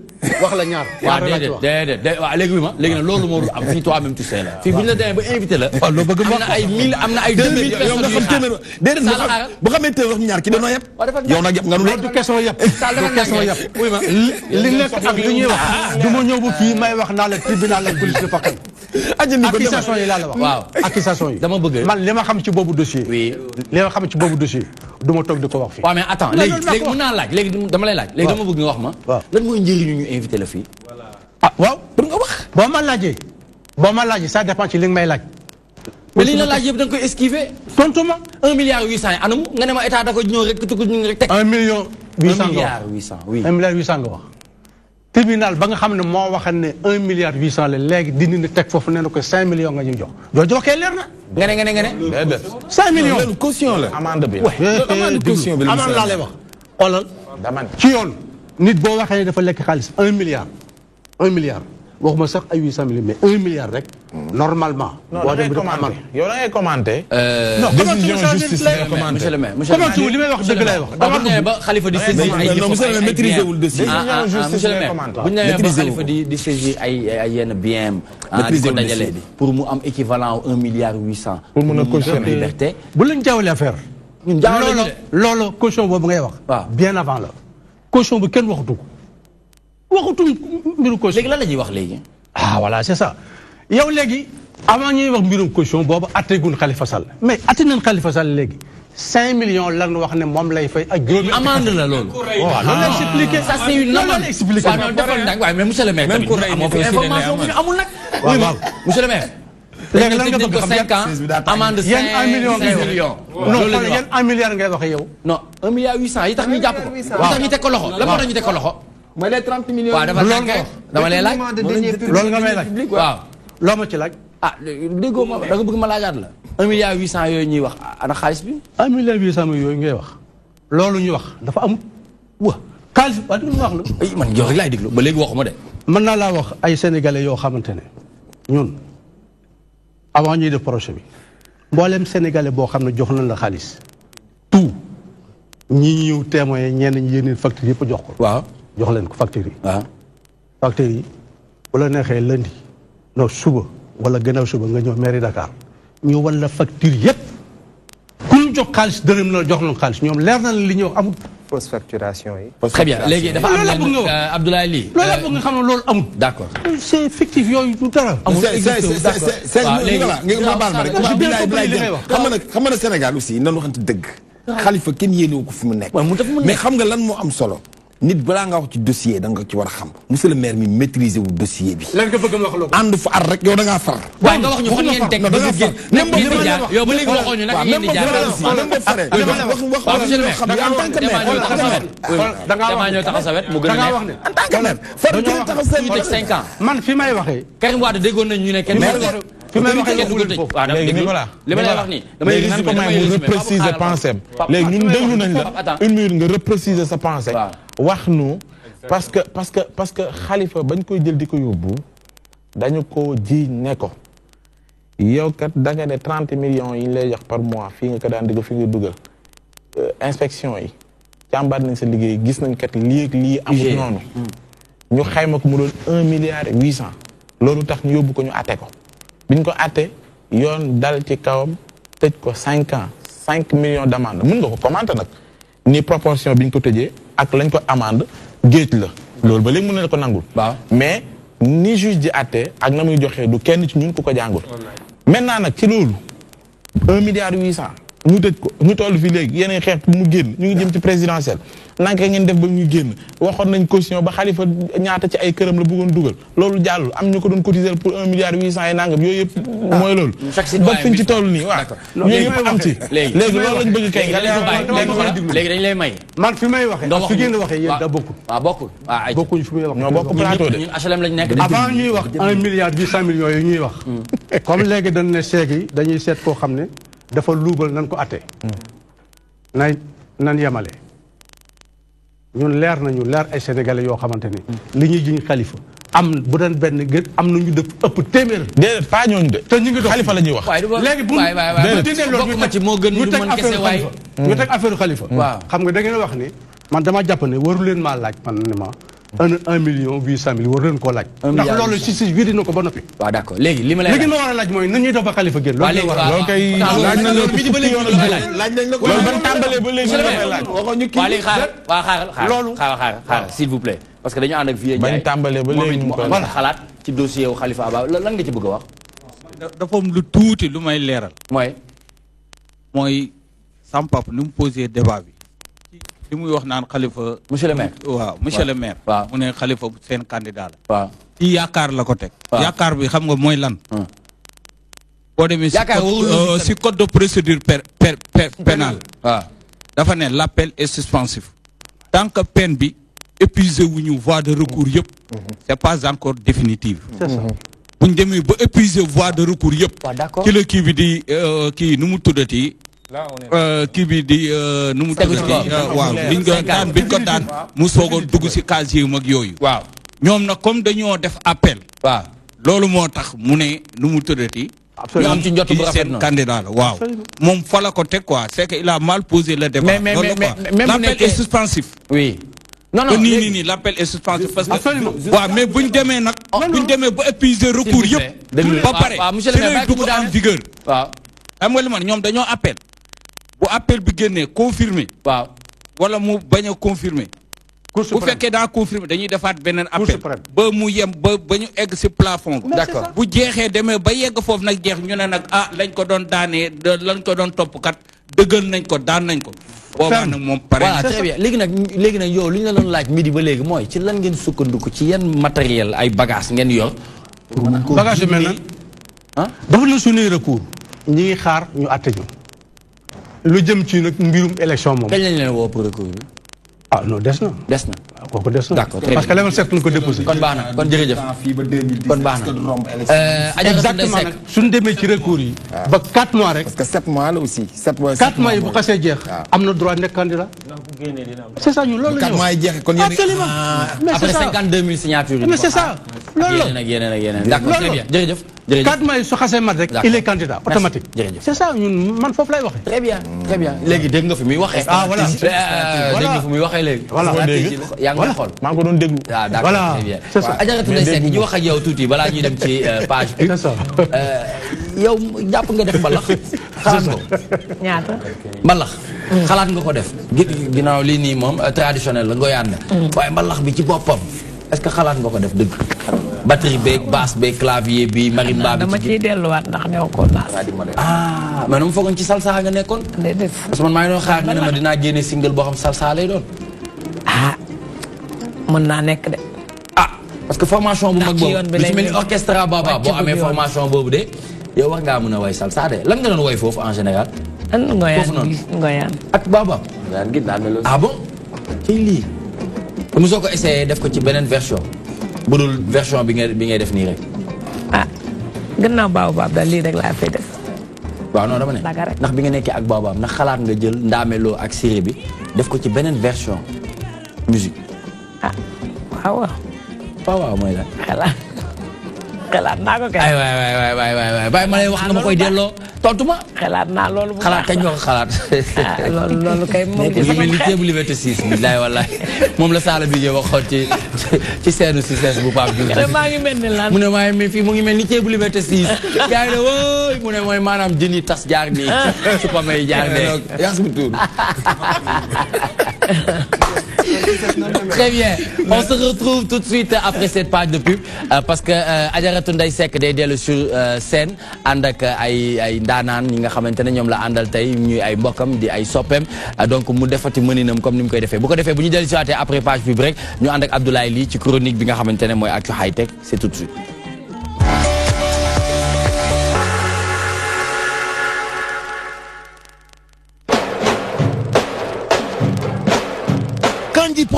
wax la ñaar. waaw déedéet waaw léegi wuy ma léegi nag loolu moo am fii toi même tu sais la. fii bu ñu la demee ba invité la. waaw loo bëgg am na ay 1000 am na ay 2000 personnes. yow nga xam téeméer déedéet bu xamee téeméer wax ñaar ki dañoo yëpp. yow nag yëpp nga nu loolu du question yëpp. du question yëpp. wuy ma li nekk ak li ñuy wax. du ma ñëw ba fii may wax naa la tribunal ak police dafa xam. accusation yi laa la wax. waaw accusation yi. dama bëgg man li ma xam ci boobu dossier. oui li ma xam ci boobu dossier du ma toog di ko wax fii. waaw mais attends léegi mën naa laaj léegi dama lay laaj. léegi dama bëgg nga wax ma. waaw lan mooy njëriñu ñu invité la fii. ah waaw pour nga wax. boo ma laajee ça dépend ci li nga may laaj. mais li ñu la laaj yëpp da nga koy esquiver. tontu ma. 1 milliard 800 yi anamu nga ne ma état da ko ñëw rek tukku ñu rek teg. 1 million 800 1 milliard 800 oui. 1 milliard 800 nga wax. tribunal ba nga xam ne moo waxal ne 1 milliard 800 la léegi dindi na teg foofu nee na ko 5 millions nga ñuy jox. jooju waxee leer na. nga ne. 5 millions loolu caution la. amende bi amende caution bi la amende laa lay wax. xoolal ci yoon nit boo waxee dafa lekk xaalis 1 milliard. 1 milliard waxuma sax ay 800 millions mais 1 milliard rek. normalement. boo dem commenté yow da ngay commenté. non décision justice ngay commenté. monsieur le maire commenté wu li may wax dëgg lay wax. bu ñu nee ba Khalifa di saisir ay non monsieur le maire maîtriser wul dossier. monsieur le maire bu ñu nee ba Khalifa di saisir ay yenn bien di ko dajale pour mu am équivalent 1 milliard 800. pour mun a cautionner liberté. bu leen jaawale affaire. ñun jaawale loolu caution boobu ngay wax. waaw bien avant la. caution bu kenn waxatu ko. waxutum mbiru caution. léegi lan la ñuy wax léegi. ah voilà c'est ça yow léegi avant ñuy wax mbirum caution boobu atteegun Khalifa Sall mais atte nañ Khalifa Sall léegi 5 millions lan wax ne moom lay fay ak juróomi. amende la loolu. waaw loolu lay expliqué. ça c'est une amende. expliqué waaw non defal nag waaye mais monsieur le maire. même ku rey amoo fi information bu ñu amul nag. waaw monsieur le maire. léegi lan nga bëgg xam 5 ans amende 5 millions. non xool yan 1 milliard ngay waxee yow. non 1 milliard 800 yi tax ñu jàpp ko. yi tax ñu teg ko loxo lan moo tax ñu teg ko loxo. mooy les 30 millions. waaw dafa tànk dama lay laaj. loolu nga may laaj. waaw. loo ma ci laaj. ah déggoo ma da nga bëgg ma laajaat la. 1 milliard 800 yooyu ñuy wax ana xaalis bi. 1 milliard 800 yooyu ngay wax. loolu ñu wax dafa amul. wa xaalis bi wax dëgg wax la. ay man yow rek laay déglu ba léegi waxuma de. mën naa laa wax ay sénégalais yoo xamante ne ñun avant ñuy def projet bi mboolem sénégalais boo xam ne jox nañ la xaalis tout ñi ñëw témoin ñenn ñi yéen facture yëpp jox ko. waaw jox leen ko facture yi. waaw. facture yi bu la neexee lundi non suba wala gannaaw suba nga ñëw mairie Dakar ñu wan la facture yëpp ku ñu jox xaalis dërëm la jox nañ xaalis ñoom leer na li ñuy wax amul. fausse facturation yi. très bien léegi dafa am leen Abdoulaye Ly. loolu la bëgg nga xam ne loolu amul. d'accord. c'est fictif yooyu du dara. amul waaw léegi nga baal ma rek xam nga Sénégal aussi nan waxante dëgg. Khalifa kenn yéenewu ko fi mu nekk. mais xam nga lan moo am solo. nit balaa nga wax ci dossier da nga ci war a xam. monsieur le maire mi maîtriser wu dossier bi. lan nga bëgg ma wax loo ko. ànd fa ar rek yow da ngaa far. waaye nga wax ñu fan ngeen teg même ngeen di jaar yow ba léegi waxoo ñu naka ngeen di jaar. même boo faree waaw monsieur le maire xam en tant que maire damaa ñëw taxaw sa wet mu gën a neex. en tant que maire far kenn taxaw sa ñu tëj 5 ans. man fi may waxee. Karim Wade déggoon nañ ñu ne kenn fi may waxee kenn du ko tëj. waaw dama déglu li ma lay wax nii. léegi nan ko may mu repréciser pensée léegi ñun déglu nañ la une minute nga repréciser sa pensée wax nu parce que Khalifa bañ koy jël di ko yóbbu dañu ko jiiñ ne ko yow kat da nga ne 30 millions yi ñu lay jox par mois fii nga ko daan digg fi nga dugal inspection yi càmbaat nañ sa liggéey gis nañ kat lii amul noonu ñu xayma ko mu doon 1 milliard 800 loolu tax ñu yóbbu ko ñu atte ko biñ ko atte yoon dal ci kawam tëj ko 5 ans 5 millions d'amende mën nga ko commenter nag ni proportion biñ ko tëjee ak lañ ko amende géej la loolu ba léegi mën na ko nangul mais ni juge di atte ak na muy joxee du kenn ci ñun ku ko jàngul maintenant nag ci loolu 1 milliard 800 ñu tëj ko ñu toll fii léegi yeneen xeex mu génn ñu ngi jëm ci présidentielle nanka ngeen def ba muy génn waxoon nañ caution ba Khalifa ñaata ci ay këram la bëggoon dugal loolu jàllul am ñu ko doon cotiser pour 1 milliard 800 yi nangam yooyu yëpp mooy loolu ba fiñ ci toll nii waaw yooyu yëpp am ci léegi loolu lañ bëgg kay nga léegi dañ lay may man fi may waxee fi ngeen waxee yéen da bokkul waaw bokkul bokkuñ fi muy wax ñoo bokk plateau de ñun HLM lañ nekk avant ñuy wax 1 milliard 800 millions yi ñuy wax comme léegi dañ ne seeg yi dañuy seet koo xam ne dafa luubal nan ko attee nan yemale ñun leer nañu leer ay sénégalais yoo xamante ni li ñuy jiñ Khalifa am bu doon benn gën am nañu def ëpp téeméer. déedéet pas ñooñu de. te ñu ngi dox Khalifa la ñuy wax. léegi bu ñu teg affaire Khalifa. waaw xam nga da ngeen wax ni man dama jàpp ne waru leen maa laaj man ne ma 1,800,000 war leen koo laaj. ndax loolu si wéri na ko ba noppi. waaw d'accord léegi li ma lay léegi ma war a laaj mooy nan ñuy def ba Khalifa génn. loolu kay laaj nañ la ko fukki yoon laaj nañ la ko loolu ban tàmbalee ba léegi laaj. waaw léegi xaaral s'il vous plaît. parce que dañu ànd ak Vieux Ndiaye bañ tàmbalee ba léegi mu am xalaat ci dossier wu Khalifa Aba lan nga ci bëgg a wax. dafa am lu tuuti lu may leeral. mooy sam papa ni mu posé débat bi. li muy wax naan Khalifa. monsieur le maire waaw monsieur le maire. waaw mu ne Khalifa seen candidat la. waaw ci yaakaar la ko teg. yaakaar bi xam nga mooy lan. boo demee si code de procédure pénale. waaw dafa ne l'appel est suspensif. tant que peine bi épuisé wuñu voie de recours yëpp. c'est pas encore définitive. bu ñu demee ba épuisé voie de recours yëpp. ci la kii bi di kii nu mu tuddati. kii bi di nu mu tuddati waaw liñ ko daan biñ ko daan mu soog a dugg si casier mag yooyu. waaw ñoom nag comme dañoo def appel. waaw loolu moo tax mu ne nu mu tuddati. ñu am ci njot bu rafet seen candidat la waaw. moom fa la ko teg quoi c'est que il a mal posé le débat. mais l'appel est suspensif. oui. non nii l'appel est suspensif parce que waaw mais buñ demee nag. buñ demee ba épuiser recours yëpp. ba pare monsieur le maire dugg en vigueur. waaw xam nga li man ñoom dañoo appel. bu appel bi génnee confirmé. waaw wala mu bañ a confirmé. bu fekkee daa confirmé dañuy defaat beneen appel. ba mu yem ba ñu egg si plafond. d'accord bu jeexee demee ba yegg foofu nag jeex ñu ne nag lañ ko doon daanee lañ ko doon topp kat dëggal nañ ko daan nañ ko. boobaa nag moom pare voilà très bien léegi nag yow li ñu la doon laaj midi ba léegi mooy ci lan ngeen sukkandiku ci yan matériel ay bagages ngeen yor. bagage yu mel na dafa na suñuy recours ñi ngi xaar ñu àtte ñu. lu jëm ci nag mbirum élection moom. kañ lañ leen woo pour recours bi. ah non des na. des na waaw kooku des na. d'accord parce que level 7 ñu ko déposé. kon baax na kon jërëjëf. kon baax na. exactement nag suñu demee ci recours yi. ba 4 mois rek. parce que 7 mois la aussi. 7 mois 4 mois yi bu xasee jeex. am na droit nekk candidat. c'est ça ñu loolu la ñu wax 4 mois yi jeex kon yéen absolument. mais après c'est ça 52 000 signatures. mais c'est ça loolu la yeneen ak yeneen. d'accord très bien jërëjëf. 4 mois yi su xasee mat rek. il est candidat automatique. jërëjëf c'est ça ñun man foofu lay waxee. très bien très bien léegi dégg nga fi muy waxee. ah voilà dégg nga fi muy waxee léegi. voilà yaa ngi koy xool. maa ngi ko doon déglu. ah d'accord très bien. c'est ça Adjaratou Ndeye Seck ñu wax ak yow tuuti balaa ñuy dem ci page bi. c'est ça. yow jàpp nga def mbalax. xalaat nga ko. ñaata. mbalax. xalaat nga ko def. ginnaaw lii nii moom traditionnel la ngoyaan na. waaye mbalax bi ci boppam est-ce que xalaat nga ko def dëgg. batterie beeg basse beeg clavier bi marimba bi. dama ciy delluwaat ndax new ko naas. ah mais dama foogoon ci salsa nga nekkoon. déedéet. parce que man maa ngi doon xaar nga ne ma dinaa génne single boo xam salsa lay doon. ah mën naa nekk de. ah parce que formation bu mag ci yoon boobu bi lu lay ci mel ni orchestra baba boo amee formation boobu de yow war ngaa mën a way salsa de lan nga doon way foofu en général. foofu noonu ngoyaan ak baba. ah bon ci lii. te mosoo ko essayé def ko ci beneen version. bu dul version bi ngay def nii rek. ah gannaaw baobab daal lii rek laa fay def. waaw non dama ne ndax bi nga nekkee ak baobab ndax xalaat nga jël ndaameloo ak siré bi def ko ci beneen version musique. ah waaw waaw mooy la. xalaat naa ko kay. ay waay bàyyi ma lay wax nga ma koy delloo tontu ma. xalaat naa loolu bu xalaat kañ nga ko xalaat. loolu kay moom mu ngi mel ni ceebu Liberté 6 billaay wallaay moom la Sala bi waxoon ci seenu si sees bu Pape Diouf. maa ngi mel ni lan mu ne maa ngi fii mu ngi mel ni ceebu Liberté 6. gars yi ne wóoy mu ne mooy maanaam jën yi tas jaar nii supame yi jaar nii. Très bien. On se retrouve tout de suite après cette page de pub parce que Adjaratou Ndeye Seck day dellu sur scène ànd ak ay ndaanaan ñi nga xamante ne ñoom la àndal tey ñuy ay mbokkam di ay soppeem donc mu defati mëninam comme ni mu koy defee bu ko defee bu ñu dellu si waatee après page pub rek ñu ànd ak Abdoulaye Ly ci chronique bi nga xamante ne mooy Actu High Tech c'est tout de suite.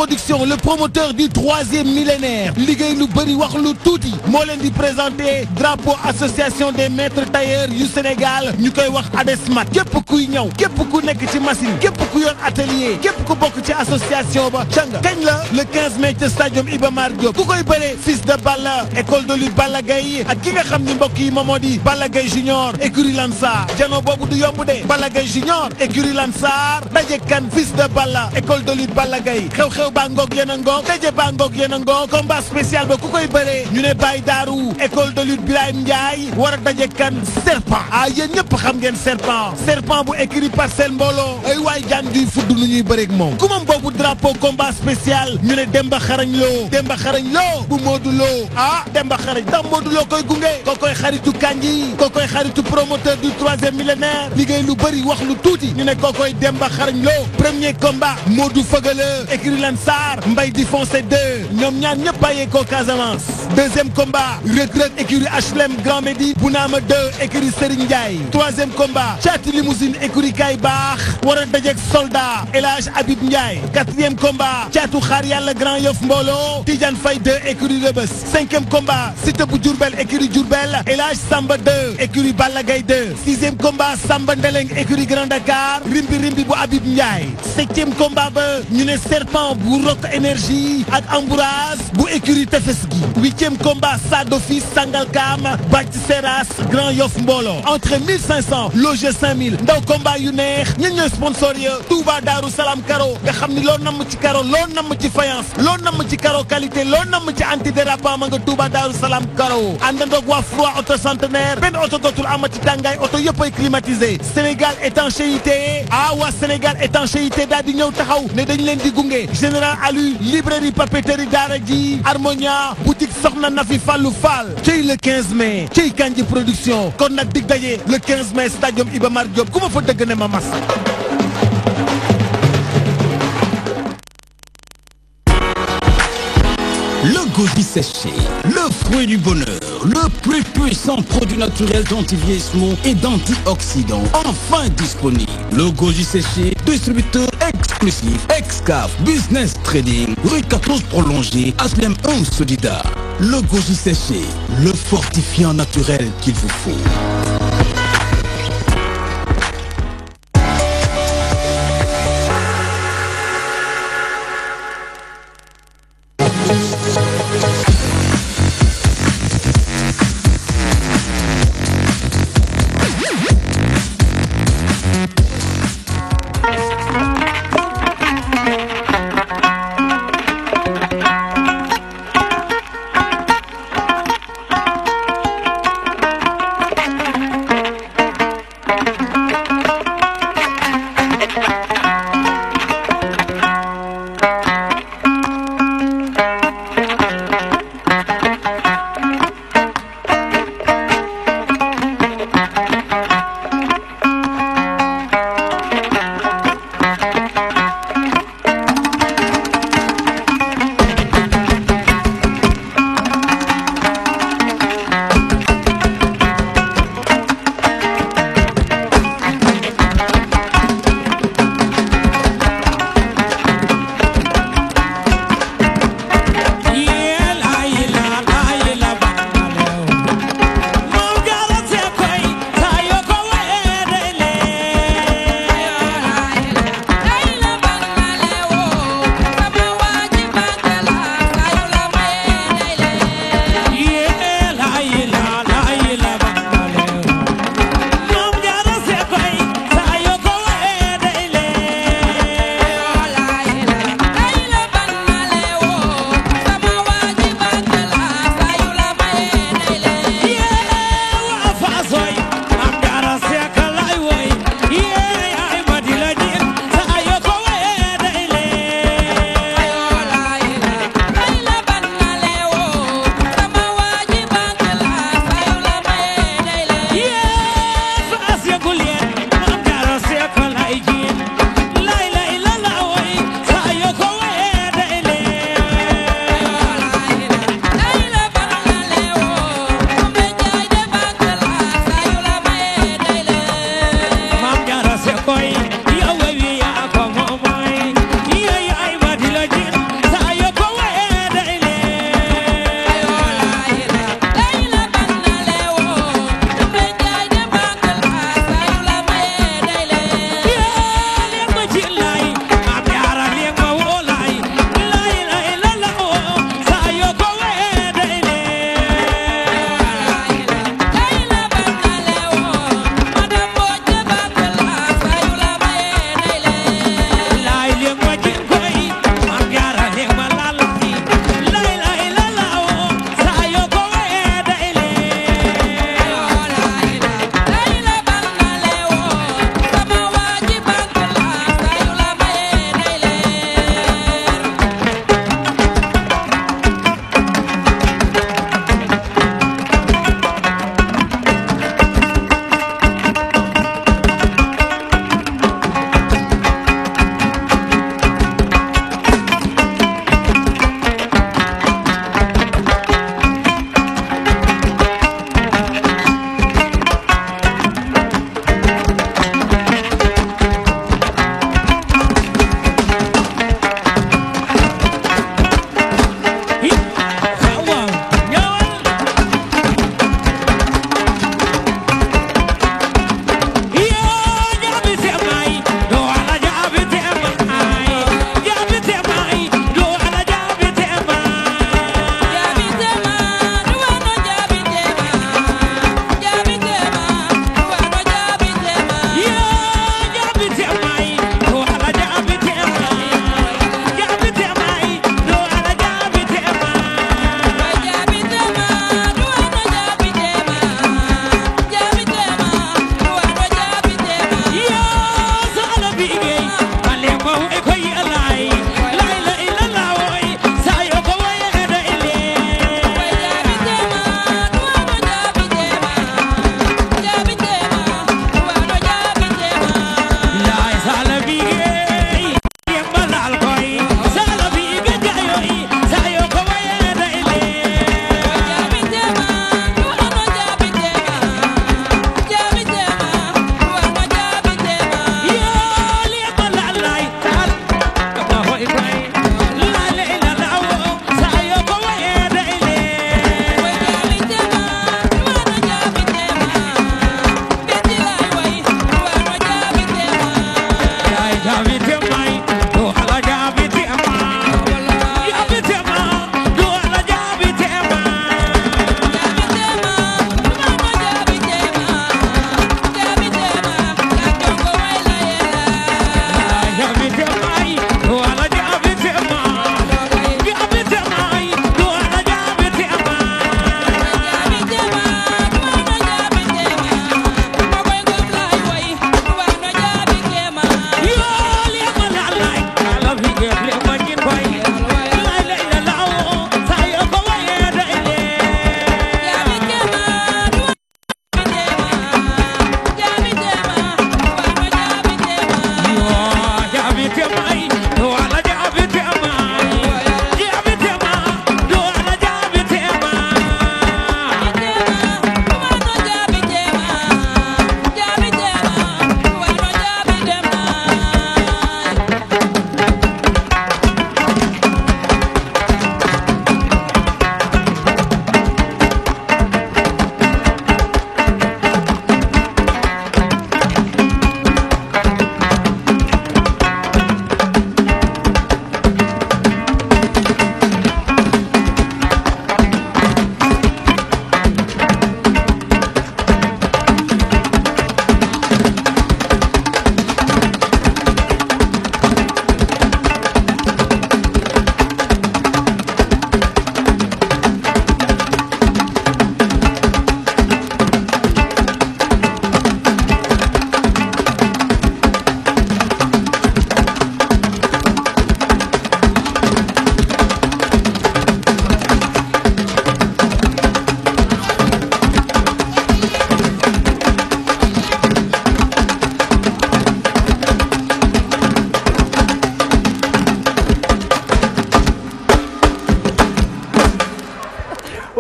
Production, le promoteur du 3e millénaire liggéey lu bëri wax lu tuuti moo leen di présenter drapeau association des maîtres tailleurs yu Sénégal ñu koy wax ADESMAT képp kuy ñëw képp ku nekk ci machine képp ku yor atelier képp ku bokk ci association ba canga kañ la le 15 mai ci stadium Iba Mar Diop ku koy bëree fils de Balla école de lutte Balla Gaye ak ki nga xam ni mbokk yi moomoo di Balla Gaye Junior écurie Lansar jano boobu du yomb de Balla Gaye Junior écurie Lansar daje kan fils de Balla école de lutte Balla Gaye xew-xew baa ngoog yéen a ngoog daje baa ngoog yéen a ngoog combat spécial ba ku koy bëree ñu ne Baye Darou école de lutte Birahim Ndiaye war a daje kan serpent ah yéen ñëpp xam ngeen serpent bu écurie Parcelles mbooloo ay waay jaan juy fudd nu ñuy bëreeg moom ku moom boobu drapeau combat spécial ñu ne Demba Xarañ Lo bu Modou Lo ah Demba Xarañ ndax Modou Lo koy gunge ko koy xaritu kanji ko koy xaritu promoteur du 3e millénaire liggéey lu bëri wax lu tuuti ñu ne ko koy Demba Xarañ Lo premier combat Modou Feugeule écurie Lansar Mbaye di foncé 2 ñoom ñaar ñëpp bàyyee ko Casamance deuxième combat Reug Reug écurie HLM Grand Médine Bounama 2 écurie Serigne Ndiaye troisième combat Thiatou Limousine écurie Kay Baax war a dajeek soldat El Hadj Habib Ndiaye quatrième combat Thiatou Xaar Yàlla Grand Yoff Mbolo Tidiane Faye 2 écurie Rebeuss cinquième combat Siteu bu Diourbel écurie Diourbel El Hadj Samba 2 écurie Balla Gaye 2 sixième combat Samba Ndeleng écurie Grand Dakar Rimbi bu Habib Ndiaye septième combat ba ñu ne Serpent bu Rock Énergie ak Ambourage bu écurie Tefes gi huitième combat Sado Fils Sangalkam Bac Seras Grand Yoff Mbolo entrée 1500 loge 5000 ndaw combat yu neex ñen ñooy sponsor ya Touba Darou Salam Karo nga xam ni loo namm ci karo loo namm ci faïence loo namm ci karo qualité loo namm ci antidérapant ma nga Touba Darou Salam Karo àndandoog waa Froid auto centenaire benn auto dootul amati tàngaay auto yëpp ay climatisé Sénégal étanchéité waa Sénégal étanchéité daal di ñëw taxaw ne dañ leen di gunge Général Alu librairie papeterie Daara J Harmonia boutique Soxna Nafi Fallou Fall cey le 15 mai cey Kandji production kon nag dig daje le 15 mai stadium Iba Mar Diop ku ma fa dëgg ne ma mas Le goji séché, le fruit du bonheur, le plus puissant produit naturel d'anti-vieillissement et d'antioxydants, enfin disponible. Le goji séché, distributeur exclusif, Excaf, Business Trading, rue 14 prolongée, HLM 1 Solida. Le goji séché, le fortifiant naturel qu'il vous faut.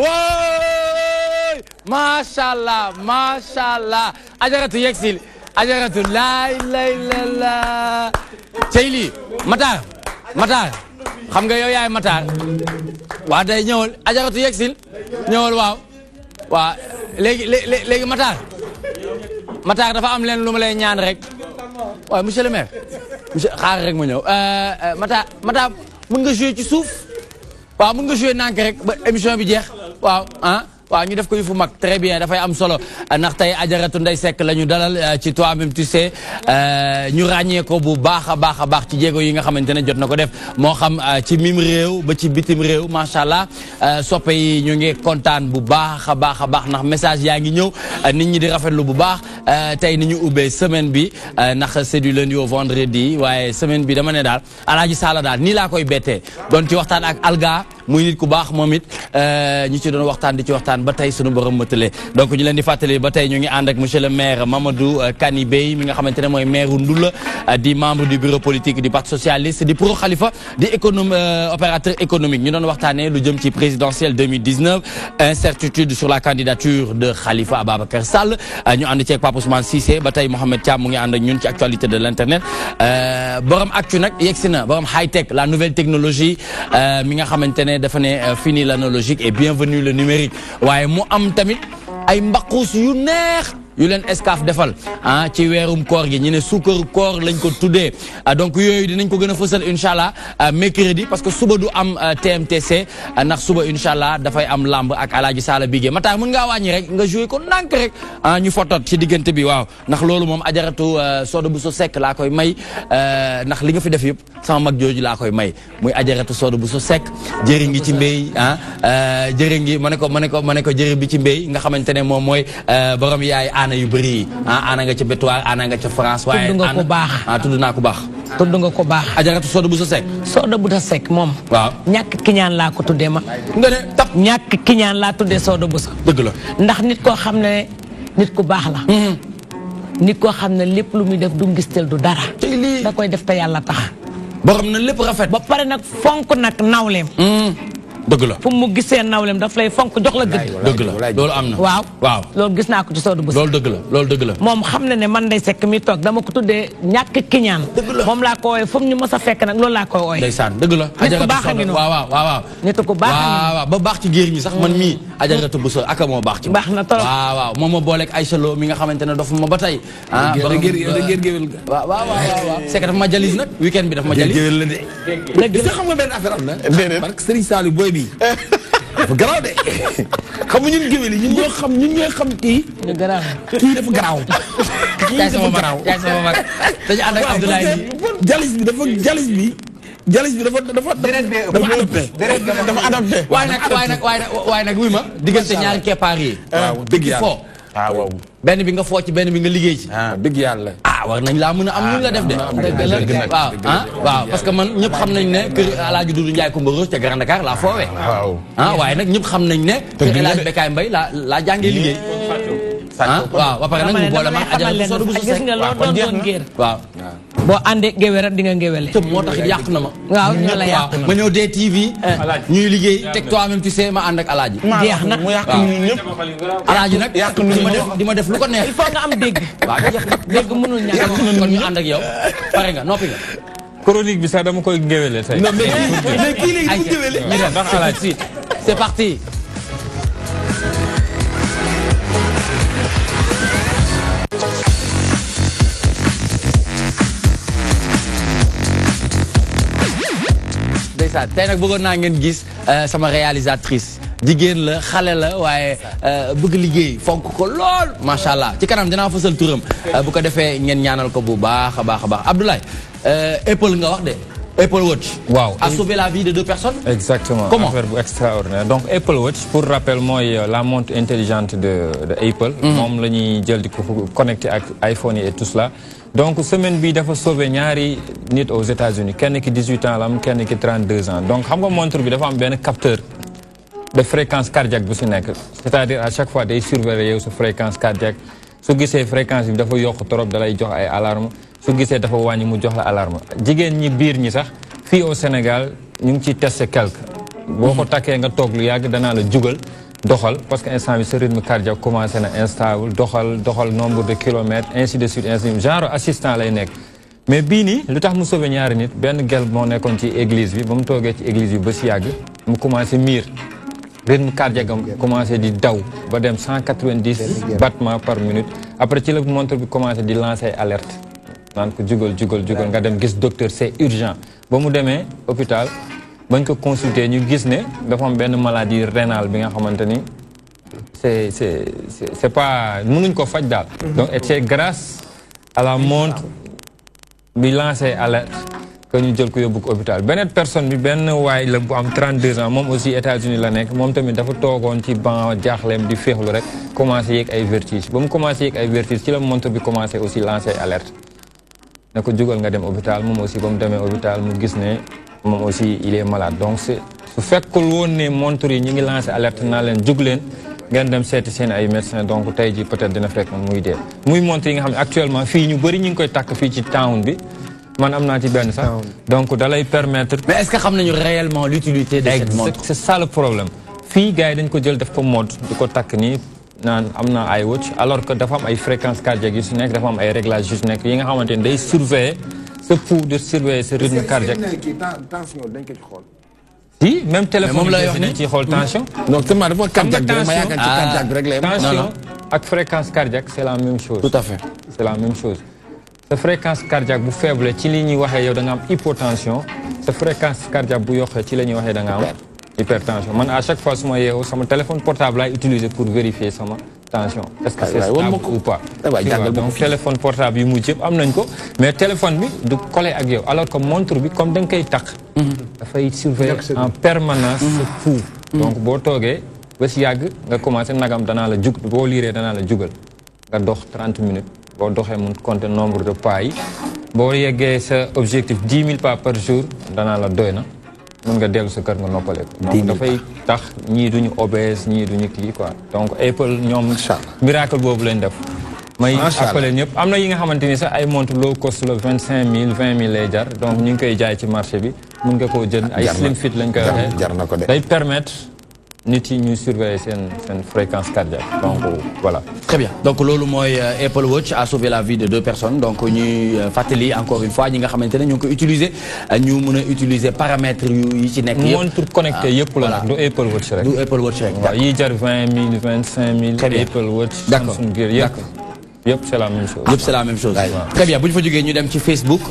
wooy macha allah ajaratu yegsil ajaratu laay la tey lii Matar xam nga yow yaay Matar waa day ñëwal ajaratu yegsil ñëwal waaw léegi Matar dafa am leen lu ma lay ñaan rek waaw monsieur le maire xaar rek ma ñëw Matar mën nga jouer ci suuf waaw mën nga jouer nànk rek ba émission bi jeex waaw waaw ñu def ko yu fu mag très bien dafay am solo ndax tey ajaratu Ndeye Seck la ñu dalal ci toi-même tu sais ñu ràññee ko bu baax a baax ci jéego yi nga xamante ne jot na ko def moo xam ci mim réew ba ci bitim réew macha allah soppe yi ñu ngi kontaan bu baax a baax ndax message yaa ngi ñëw nit ñi di rafetlu bu baax tey ni ñu ubbee semaine bi ndax c'est du lundi au vendredi waaye semaine bi dama ne daal Alaaji Sala daal nii laa koy bettee doon ci waxtaan ak Alga muy nit ku baax moom it ñu ci doon waxtaan di ci waxtaan ba tey sunu borom mëtale donc ñu leen di fàttali ba tey ñu ngi ànd ak monsieur le maire Mamadou Kani Bey mi nga xamante ne mooy maire Ndoulo di membre du bureau politique du parti socialiste di pro Khalifa di opérateur économique ñu doon waxtaanee lu jëm ci présidentielle 2019 incertitude sur la candidature de Khalifa Ababacar Sall ñu ànd ci ak Pape Ousmane Cissé ba tey Mohamed Thiam mu ngi ànd ak ñun ci actualité de l'internet borom actu nag yegsi na borom high tech la nouvelle technologie mi nga xamante ne dafa ne fini l'analogique et bienvenue le numérique waaye mu am tamit ay mbaqus yu neex yu leen Excaf defal ci weerum koor gi ñu ne suukaru koor lañ ko tuddee donc yooyu dinañ ko gën a fësal incha allah mercredi parce que suba du am TMTC ndax suba incha allah dafay am lamb ak Alaaji Sala Bigué Matar mën ngaa wàññi rek nga joué ko ndànk rek ñu fotot ci diggante bi waaw ndax loolu moom ajaratu Soda Bousso Seck laa koy may ndax li nga fi def yëpp sama mag jooju laa koy may muy ajaratu Soda Bousso Seck jëri ngi ci mbéy jëri ngi ma ne ko jëri bi ci mbéy nga xamante ne moom mooy borom yaay ana yu bëri ana nga ca Bétoir ana nga ca France waaye tudd nga ko baax tudd naa ko baax tudd nga ko baax ajaratu Soda Bousso Seck Soda Bousso Seck moom waaw ñàkk kiñaan laa ko tuddee ma nga ne tap ñàkk kiñaan laa tuddee Soda Bousso dëgg la ndax nit koo xam ne nit ku baax la nit koo xam ne lépp lu muy def du ngistal du dara da koy def te yàlla tax borom na lépp rafet ba pare nag fonk nag nawleem dëgg la fu mu gisee nawleem daf lay fonk jox la gëdd dëgg la loolu am na waaw loolu gis naa ko ci Soda Bousso loolu dëgg la moom xam na ne man Ndeye Seck mi toog dama ko tuddee ñàkk kiñaan moom laa ko wooye fu mu ñu mës a fekk nag loolu laa koy wooye ndeysaan dëgg la nit ku baax a ngi noonu waaw nit ku baax a ngi noonu waaw ba baax ci géer ñi sax man mii ajaratu Bousso aka moo baax ci baax na trop waaw moom ma booleeg Aïcha Lo mi nga xamante ne dafa ma ba tey waaw c'est que dafa ma jalis nag weekend bi dafa ma jalis gis nga xam nga benn affaire am na parce que Serigne Saliou booy bi dafa garaaw de xam nga ñun géwél yi ñun ñoo xam kii kii dafa garaaw yaay sama mag dañu ànd ak Abdoulaye jalis bi dafa adopté waaye nag wuy ma diggante ñaari keppaar yi waaw dëgg yàlla waaw benn bi nga foo ci benn bi nga liggéey ci dëgg yàlla war nañ laa mën a am ñu la def de waaw parce que man ñëpp xam nañ ne kër Alaaji Doudou Ndiaye Coumba Rose ca Grand Dakar laa foowee waaye nag ñëpp xam nañ ne kër Alaaji Bekaay Mbaye laa jàngee liggéey waaw ba pare nag mu boole ma ajaratu Soda Bousso Seck gis nga loolu doon géer waaw boo àndee géwél rek di nga géwéle moo tax yàq na ma waaw ñu la yàq ma ñëw DTV ñuy liggéey teg toi-même tu sais ma ànd ak Alaaji jeex na mu yàq ñu ñëpp Alaaji nag di ma def lu ko neex il faut nga am dégg waaw jeex na dégg mënul ñàkk kon ñu ànd ak yow pare nga noppi nga chronique bi sax dama koy géwéle tey mais kii léegi du géwéle ñu dem ndax Alaaji c'est parti tey nag bëggoon naa ngeen gis sama réalisatrice jigéen la xale la waaye bëgg liggéey fonk ko lool macha allah ci kanam dinaa fësal turam bu ko defee ngeen ñaanal ko bu baax a baax Abdoulaye Apple nga wax de Apple Watch waaw a sauvé la vie de 2 personnes. Exactement. Comment? Affaire bu extraordinaire donc Apple Watch pour rappel mooy la montre intelligente de Apple. moom la ñuy jël di ko connecté ak iPhone yi et tout cela. donc semaine bi dafa sauvé ñaari nit aux États-Unis kenn ki 18 ans la am kenn ki 32 ans donc xam nga montre bi dafa am benn capteur de fréquence cardiaque bu si nekk c'est-à-dire à chaque fois day surveiller yow sa fréquence cardiaque su gisee fréquence bi dafa yokk trop dalay jox ay alarme su gisee dafa wàññi mu jox la alarme jigéen ñi biir ñi sax fii au Sénégal ñu ngi ciy testé quelque boo ko takkee nga toog lu yàgg danaa la jugal doxal parce que instant bi sa rythme cardiaque commencé na instable doxal nombre de kilomètres ainsi de suite genre assistant lay nekk. mais bii nii lu tax mu sauvé ñaari nit benn gel moo nekkoon ci église bi ba mu toogee ci église bi ba si yàgg mu commencé miir rythme cardiaque am commencé di daw ba dem 190 battements par minute après ci la montre bi commencé di lancer alerte naan ko jugal nga dem gis docteur c'est urgent ba mu demee hôpital bañ ko consulter ñu gis ne dafa am benn maladie rénale bi nga xamante ni c'est pas mënuñ ko faj daal donc c'est grâce à la montre bi lancé alerte que ñu jël ko yóbbu ko hôpital beneen personne bi benn waay la bu am 32 ans moom aussi États-Unis la nekk moom tamit dafa toogoon ci ban jaaxleem di féexlu rek commencé yéeg ay vertige ba mu commencé yéeg ay vertige ci la montre bi commencé aussi lancé alerte ne ko jugal nga dem hôpital moom aussi ba mu demee hôpital mu gis ne moom aussi il est malade donc su fekkul woon ne montre yi ñu ngi lancé alerte naa leen jug leen ngeen dem seeti seen ay médecins donc tey ji peut-être dina fekk muy dee muy montre yi nga xam ne actuellement fii ñu bëri ñu ngi koy takk fii ci town bi man am naa ci benn sax donc da lay permettre. mais est-ce que xam nañu réellement l'utilité de cette montre. c'est ça le problème fii gars yi dañ ko jël def ko mode di ko takk nii naan am na iWatch alors que dafa am ay fréquences cardiaques yu si nekk dafa am ay réglages yu si nekk yi nga xamante ni day surveiller sa pouls de surveiller sa rythme cardiaque. tension dañ ko ci xool. si même téléphone bi dañ ciy xool tension. donc seulement dafa cardiaque bi ma yaakaar ci cardiaque bi rek la tension ak fréquence cardiaque c'est la même chose. tout à fait c'est la même chose. sa fréquence cardiaque bu faible ci li ñuy waxee yow da nga am hypotension sa fréquence cardiaque bu yokkee ci la ñuy waxee da nga am hypertension man à chaque fois su ma yeewoo sama téléphone portable laay utiliser pour vérifier sama tension est-ce que c'est stable ou pas donc téléphone portable yi mujj yëpp am nañ ko mais téléphone bi du collé ak yow alors que montre bi comme da nga koy takk dafay surveiller en permanence sa pouls donc boo toogee ba si yàgg nga commencé nagam danaa la jug boo liiree danaa la jugal nga dox 30 minutes boo doxee mun compter nombre de pas yi boo yeggee sa objectif 10 000 pas par jour danaa la doy na mun nga dellu sa kër nga noppale ko donc dafay tax ñii duñu obèse ñii duñu kii quoi donc Apple ñoom miracle boobu lañ def may appelé ñëpp am na yi nga xamante ni sax ay montre low cost la 25 000 20 000 lay jar donc ñu ngi koy jaay ci marché bi mun nga koo jënd ay slim fit lañ koy waxee jar na ko de day permettre nit yi ñuy surveiller seen fréquence cardiaque donc voilà. très bien donc loolu mooy Apple Watch a sauvé la vie de 2 personnes donc ñuy fàttali encore une fois ñi nga xamante ne ñu ngi ko utiliser ñu mën a utiliser paramètres yi ci nekk yëpp. montre connecté yëpp la nag du Apple Watch rek. du Apple Watch rek. waaw yi jar 20 000 25 000. très bien Apple Watch. d'accord Samsung Gear yëpp. yëpp c'est la même chose. yëpp c'est la même chose. très bien bu ñu fa jógee ñu dem ci Facebook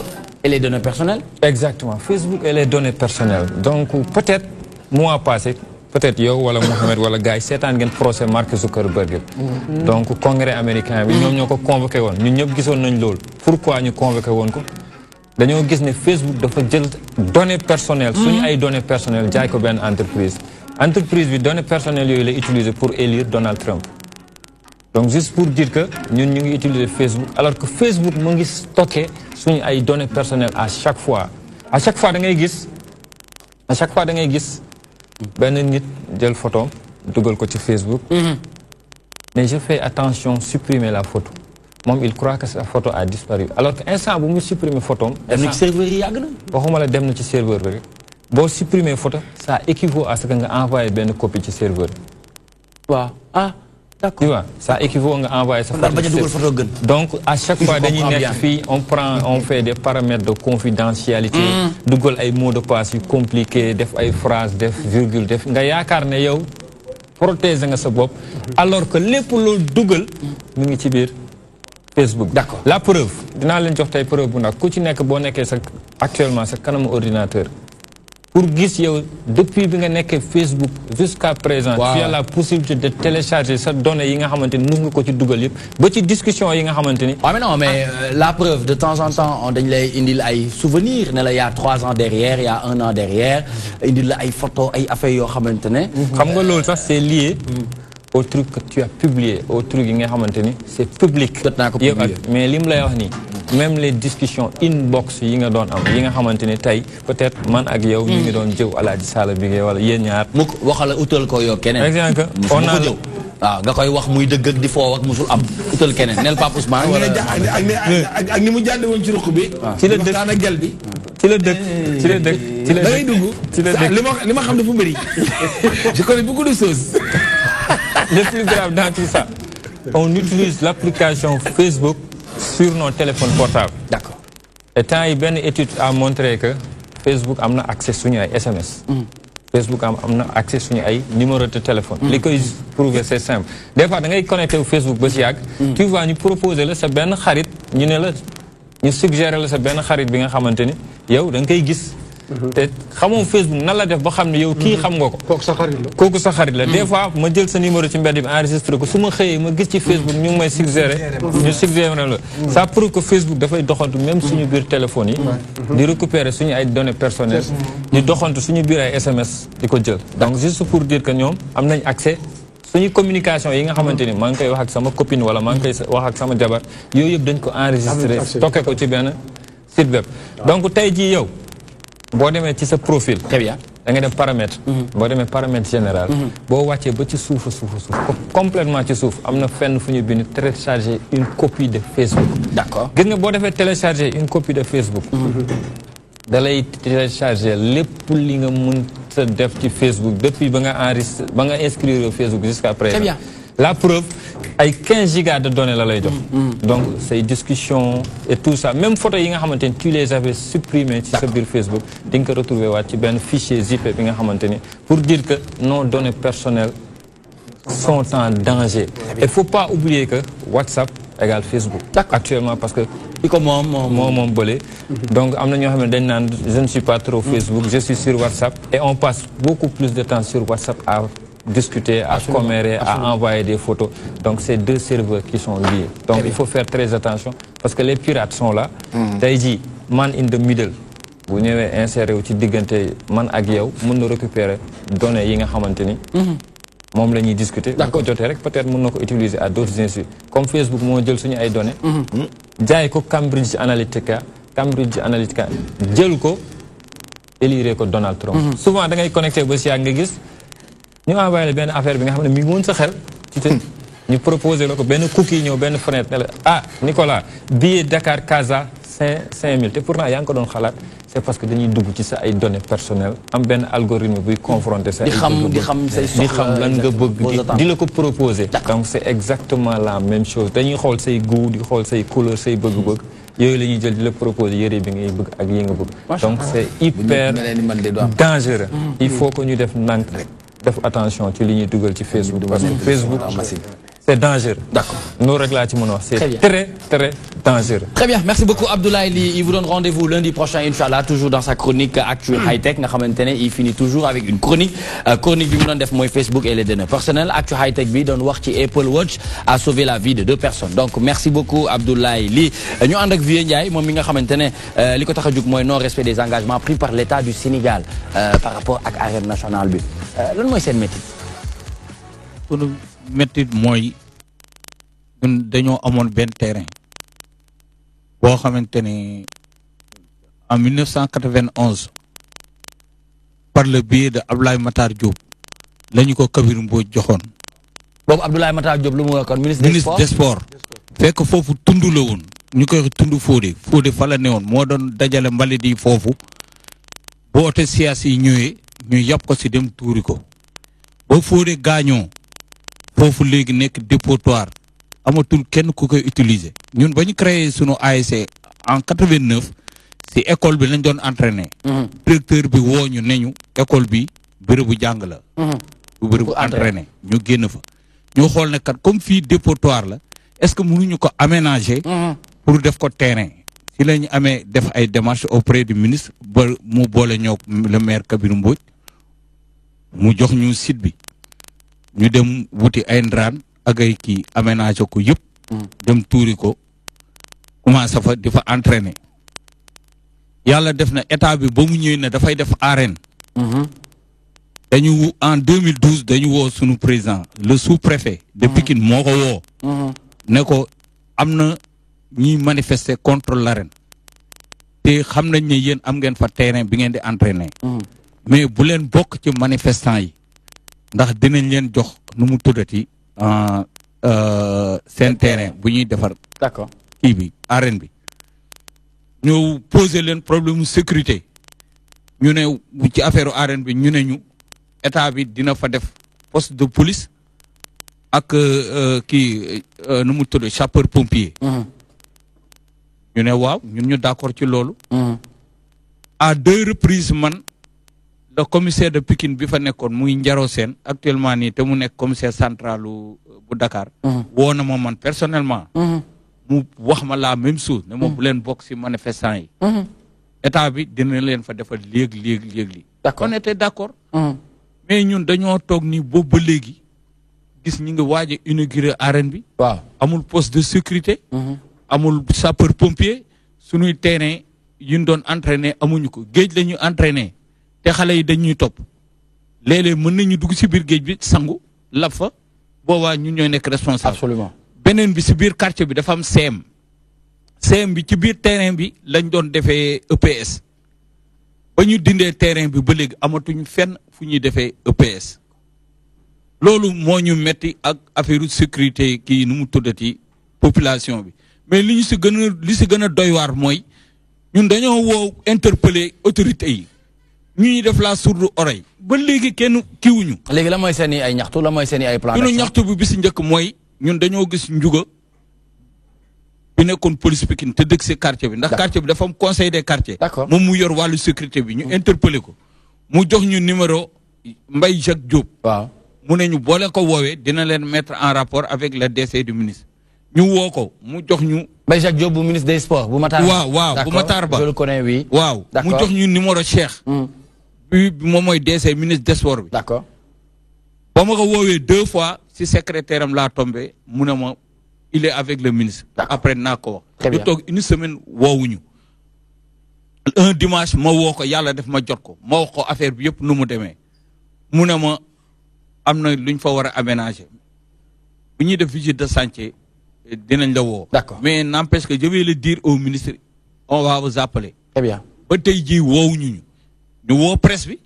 et les données personnelles. exactement Facebook et les données personnelles donc peut-être mois passé. peut-être yow wala Mohamed wala gars yi seetaan ngeen procès Mark Zuckerberg. donc congrès américain bi ñoom ñoo ko convoqué woon ñun ñëpp gisoon nañ loolu. pourquoi ñu convoqué woon ko dañoo gis ne Facebook dafa jël données personnelles. suñu ay données personnelles jaay ko benn entreprise. entreprise bi données personnelles yooyu lay utiliser pour élire Donald Trump. donc juste pour dire que ñun ñu ngi utiliser Facebook alors que Facebook mu ngi stocké suñu ay données personnelles à chaque fois da ngay gis benn nit jël photo dugal ko ci Facebook. mais je fais attention supprimer la photo moom il croit que sa photo a disparu alors que instant bu mu supprimer photo dem na ci serveur yi yàgg na. waxuma la dem na ci serveur bi rek boo supprimer photo ça équivaut à ce que nga envoyé benn copie ci serveur bi. waaw d'accord tu vois ça équivaut nga envoyé sa photo. bañ a dugal photo gën. donc à chaque fois dañuy nekk fii on fait des paramètres de confidentialité. dugal ay mots de passe yu compliqué def ay phrases def virgule def nga yaakaar ne yow protéger nga sa bopp. alors que lépp loolu dugal mu ngi ci biir Facebook. d'accord la preuve dinaa leen jox tey preuve bu nag ku ci nekk boo nekkee actuellement sa kanamu ordinateur. pour gis yow depuis bi nga nekkee Facebook jusqu'à présent. tu as la possibilité de télécharger sa données yi nga xamante ni mën nga ko ci dugal yëpp ba ci discussion yi nga xamante ni. waaw mais non mais la preuve de temps en temps dañ lay indil ay souvenirs ne la y a 3 ans derrière y a 1 an derrière indil la ay photos ay affaires yoo xamante ne. xam nga loolu sax c'est lié au truc que tu as publié au truc yi nga xamante ni c'est public. jot naa ko publier mais li mu lay wax nii. même les discussions inbox yi nga doon am yi nga xamante ni tey peut-être man ak yow. ñu ngi doon jëw Alaaji Sall bi nga wala yéen ñaar. mu waxala utal ko yow keneen. exemple on a jëw waaw nga koy wax muy dëgg ak di foo ak musul am utal keneen nel Pape Ousmane. wala ak ni mu jàdd woon ci ruq bi. ci la dëkk ak gel bi. ci la dëkk ci la dëkk ci la da ngay dugg. ci la dëkk li ma xam dafa bëri. je connais beaucoup de choses. le plus grave dans tout ça, on utilise l'application Facebook sur nos téléphones portables. D'accord. Et tant une étude a montré que Facebook a accès sur les SMS. Facebook a accès sur les numéros de téléphone. Les cas prouver c'est simple. Des fois, quand tu es connecté au Facebook, tu vas nous proposer le ben xarit ñu ne la ñu suggérer la sa ben xarit bi nga xamanteni yow da ngay gis te xamoo Facebook nan la def ba xam ne yow kii xam nga ko kooku sa xarit la des fois ma jël sa numéro ci mbedd bi enregistré ko su ma xëyee ma gis ci Facebook ñu ngi may suggérer ñu suggérer la ça prouve que Facebook dafay doxantu même suñu biir téléphone yi di récupérer suñu ay données personnelles di doxantu suñu biir ay SMS di ko jël donc juste pour dire que ñoom am nañ accès suñu communication yi nga xamante ni maa ngi koy wax ak sama copine wala maa ngi koy wax ak sama jabar yooyu yëpp dañ ko enregistré stocké ko ci benn site web donc tey jii yow boo demee ci sa profil très bien da nga dem paramètre boo demee paramètre général boo wàccee ba ci suuf complètement ci suuf am na fenn fu ñu bind télécharger une copie de Facebook d'accord gis nga boo defee télécharger une copie de Facebook da lay télécharger lépp li nga mun sa def ci Facebook depuis ba nga enregistré ba nga inscrire au Facebook jusqu'à présent très bien la preuve ay 15 gigas de données la lay jox donc ces discussions et tout ça même photo yi nga xamante ni tu les avais supprimées ci sa biir Facebook di nga ko retrouver waat ci benn fichier zip bi nga xamante ni pour dire que nos données personnelles sont en danger et faut pas oublier que WhatsApp égale Facebook actuellement parce que moom bële donc am na ñoo xam ne dañ naan je ne suis pas trop Facebook je suis sur WhatsApp et on passe beaucoup plus de temps sur WhatsApp à discuter, à commérer, à envoyer des photos. Donc c'est deux serveurs qui sont liés. Donc il faut faire très attention parce que les pirates sont là. T'as dit, man in the middle. Vous n'avez inséré au digante man ak yow mën na récupérer données yi nga xamanteni mom lañuy discuter ko joté rek peut-être mën na ko utiliser à d'autres instants comme Facebook mo jël suñu ay données jaay ko Cambridge Analytica jël ko élire ko Donald Trump souvent da ngay connecter ba ci nga gis ñu envoyé benn affaire bi nga xam ne mi ngi woon sa xel ci te ñu proposé la ko benn cookie ñëw benn fenêtre ne la ah Nicolas billet Dakar Casa 5000 te pourtant yaa ngi ko doon xalaat c'est parce que dañuy dugg ci sa ay données personnelles am benn algorithme buy confronter sa ay di xam say soxla di xam lan nga bëgg di la ko proposer donc c'est exactement la même chose dañuy xool say goût di xool say couleur say bëgg-bëgg yooyu la ñuy jël di la proposer yére bi ngay bëgg ak yi nga bëgg donc c'est hyper dangereux il faut que ñu def ndànk def attention ci li ñuy dugal ci Facebook parce que Facebook c'est dangereux. D'accord. Nos règles c'est très très dangereux. Très bien, merci beaucoup Abdoulaye Ly. Il vous donne rendez-vous lundi prochain Inch'Allah, toujours dans sa chronique Actu High Tech. Il finit toujours avec une chronique. Chronique du monde def moy Facebook et les données personnelles. Actu High Tech bi donne wax ci Apple Watch a sauvé la vie de 2 personnes. Donc merci beaucoup Abdoulaye Ly. Ñu and ak Vieux Ndiaye mom mi nga xamantene liko taxa juk moy non respect des engagements pris par l'État du Sénégal par rapport ak arène nationale bi. Lan moy sen métier? Métti mooy ñun dañoo amoon benn terrain boo xamante ne en 1991 par le biais de Abdoulaye Matar Diop lañu ko Kabir Mbodj joxoon. boobu Abdoulaye Matar Diop lu mu waxoon ministre des sports. fekk foofu tund la woon ñu koy tund Fodé fa la newoon moo doon dajale mbalit yi foofu boo oto siyaas yi ñëwee ñu yàpp ko si dem tuuri ko boo Fodé gaañoo. foofu léegi nekk dépotoir amatul kenn ku koy utiliser ñun ba ñu créé sunu ASC en 89 si école bi lañ doon entraîner. directeur bi woo ñu ne ñu école bi bërëbu jàng la. bu bërëbu entraîner ñu génn fa. ñu xool ne kat comme fii dépotoir la est-ce que mënuñu ko aménager. pour def ko terrain. si la ñu amee def ay démarches auprès du ministre ba mu boole ñoo le maire Kabir Mbodj mu jox ñu site bi. ñu dem wuti ay ndaraan ak ay kii aménagé ko yëpp. dem tuuri ko commencé fa di fa entraîner. yàlla def na état bi ba mu ñëwee ne dafay def arène. dañu en 2012 dañu woo sunu président le sous-préfet de Pikine moo ko woo. ne ko am na ñuy manifester contre l'arène. te xam nañ ne yéen am ngeen fa terrain bi ngeen di entraîner. mais bu leen bokk ci manifestant yi. ndax dinañ leen jox nu mu tuddati seen terrain bu ñuy defar. d'accord kii bi arène bi. ñu poser leen problème sécurité ñu ne ci affaire arène bi ñu ne ñu état bi dina fa def poste de police ak kii nu mu tudd sapeur pompier. ñu ne waaw ñun ñu d'accord ci loolu. à 2 reprises man le commissaire de Pikine bi fa nekkoon muy Njaro Sène actuellement nii te mu nekk commissaire central bu Dakar. woo na ma man personnellement. mu wax ma la même chose ne ma bu leen bokk ci manifestant yi. état bi dina leen fa defal léegi. d'accord on était d'accord. mais ñun dañoo toog ni boobu ba léegi gis ñi ngi waaj a inaugurer arène bi. waaw amul poste de sécurité. amul sapeur pompier suñuy terrain yu ñu doon entraîner amuñu ko géej la ñuy entraîner te xale yi dañuy topp léeg-léeg mën nañu dugg ci biir géej bi sangu lab fa boobaa ñun ñooy nekk responsable. absolument beneen bi ci biir quartier bi dafa am CM bi ci biir terrain bi lañ doon defee EPS ba ñu dindee terrain bi ba léegi amatuñu fenn fu ñuy defee EPS loolu moo ñu metti ak affaire sécurité kii nu mu tuddati population bi mais li ci gën a doy waar mooy ñun dañoo woo interpeller autorités yi ñuy def la sourde oreille ba léegi kenn kiiwuñu. léegi la mooy seen i ay ñaxtu la mooy seen i ay plan d'action. ñaxtu bi ci njëkk mooy ñun dañoo gis njuga bi nekkoon police Pikine te dëkk ci quartier bi ndax quartier bi dafa am conseil des quartiers. d'accord moom mu yor wàllu sécurité bi ñu interpeller ko mu jox ñu numéro Mbaye Jacques Diop. waaw mu ne ñu boo leen ko woowee dina leen mettre en rapport avec le décès du ministre. ñu woo ko mu jox ñu. Mbaye Jacques Diop bu ministre des sports bu Matar. waaw bu Matar Ba je le connais oui. waaw mu jox ñu numéro Cheikh. bi moom mooy DC ministre des sports bi. d'accord ba ma ko woowee 2 fois ci secrétaire am laa tombé mu ne ma il est avec le ministre. après naa ko wax. ñu toog une semaine woowuñu. un dimanche ma woo ko yàlla def ma jot ko ma wax ko affaire bi yëpp nu mu demee mu ne ma am na lu ñu fa war a aménager bu ñuy def visite de chantier. dinañ la woo. d'accord mais n'empêche que je vais le dire au ministre on va vous appeler. très bien ba tey jii woowuñu ñu woo presse bi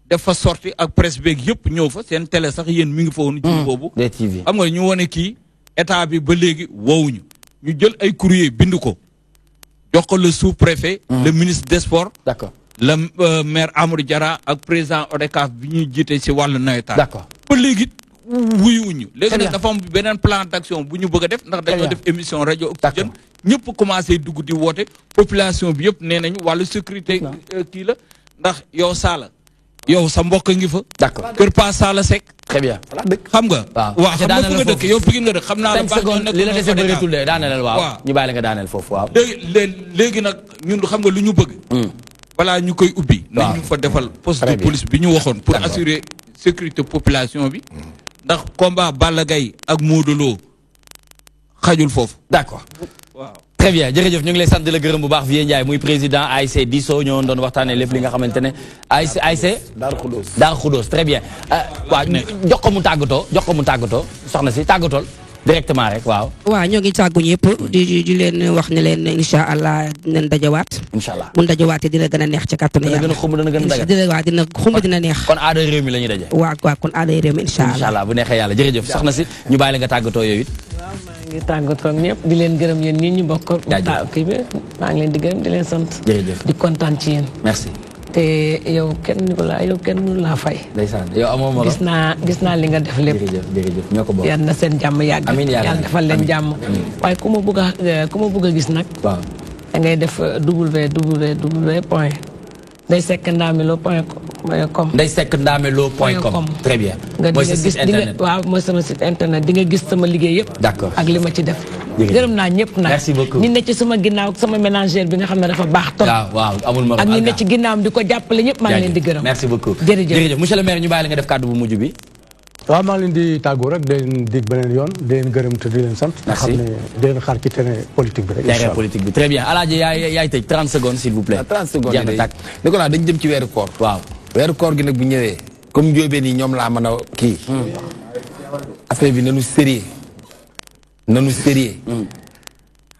def fa sorti ak presse beeg yëpp ñëw fa seen télé sax yéen mi ngi fa woon. ci boobu DTV xam nga ñu wane kii état bi ba léegi woowuñu ñu jël ay courrier bind ko jox ko le sous-préfet. le ministre des sports. d'accord le maire Amadou Diarra ak président ODCAV bi ñuy jiite ci wàllu nawetaan. d'accord ba léegi. wuyuwuñu léegi nag dafa am beneen plan d'action bu ñu bëgg a def ndax dañoo def émission rajo Oxygène ñëpp commencé dugg di woote population bi yëpp nee nañu wàllu sécurité kii la ndax yow Sala yow sa mbokk ngi fa. d'accord Kër Pa Sala Seck. très bien xam nga. waaw xam nga fu nga dëkk yow Pikine nga dëkk xam naa la baax li la dese bëreetul de daaneel waaw ñu bàyyi la nga daaneel foofu waaw. léegi nag ñun xam nga lu ñu bëgg. voilà ñu koy ubbi. waaw nañ ñu fa defal poste de police bi ñu waxoon pour assurer sécurité population bi. ndax combat Balla Gaye ak Modou Lo xajul foofu. d'accord waaw. très bien jërëjëf ñu ngi lay sant di la gërëm bu baax Vieux Ndiaye muy président ASC Diso ñoo doon waxtaanee lépp li nga xamante ne ASC. Darou Khoudoss très bien. waaw jox ko mu tàggatoo soxna si tàggatool directement rek waaw. waaw ñoo ngi tàggu ñëpp di leen wax ne leen incha allah dinañ dajawaat. incha allah mun dajawaatee dina gën a neex ci kàttanu yàlla. dina gën a xumb dina gën a dagal waaw dina xumb dina neex. kon aaday réew mi la ñuy daje. waaw kon aaday réew mi incha allah. incha allah bu neexee yàlla jërëjëf soxna si ñu bàyyi la nga tàggatoo yooyu it. waaw maa ngi tàggatoo ak ñëpp di leen gërëm yéen ñii ñu bokk. kii bi maa ngi leen di gërëm di leen sant. jërëjëf di kontaan ci yéen. merci. te yow kenn mënu laa fay. ndeysaan yow amoo ma gis naa li nga def lépp. jërëjëf ñoo ko bokk. yal na seen jàmm yàgg. amiin yàlla defal leen jàmm. waaye ku ma bëgg a gis nag. waaw da ngay def www point ndeyseckndamelo.com. ndeyseckndamelo.com. très bien. mooy sa site internet waaw mooy sama site internet di nga gis sama liggéey yëpp. d'accord ak li ma ci def. gërëm naa ñëpp nag. merci beaucoup ñi ne ci sama ginnaaw sama ménagère bi nga xam ne dafa baax trop. waaw amul ma ak ñi ne ci ginnaawam di ko jàppale ñëpp maa ngi leen di gërëm. merci beaucoup jërëjëf monsieur le maire ñu bàyyi la nga def kàddu bu mujj bi. waaw maa ngi leen di tàggu rek di leen dig beneen yoon di leen gërëm te di leen sant. merci xam ne di leen xaar ci terrain politique bi rek. terrain politique bi très bien Alaaji yaay tëj 30 secondes s'il vous plaît. 30 secondes jeex na tàkk. Nicolas dañ jëm ci weeru koor. waaw weeru koor gi nag bu ñëwee comme njóobeen yi ñoom laa mën a kii. affaire bi nanu sérieux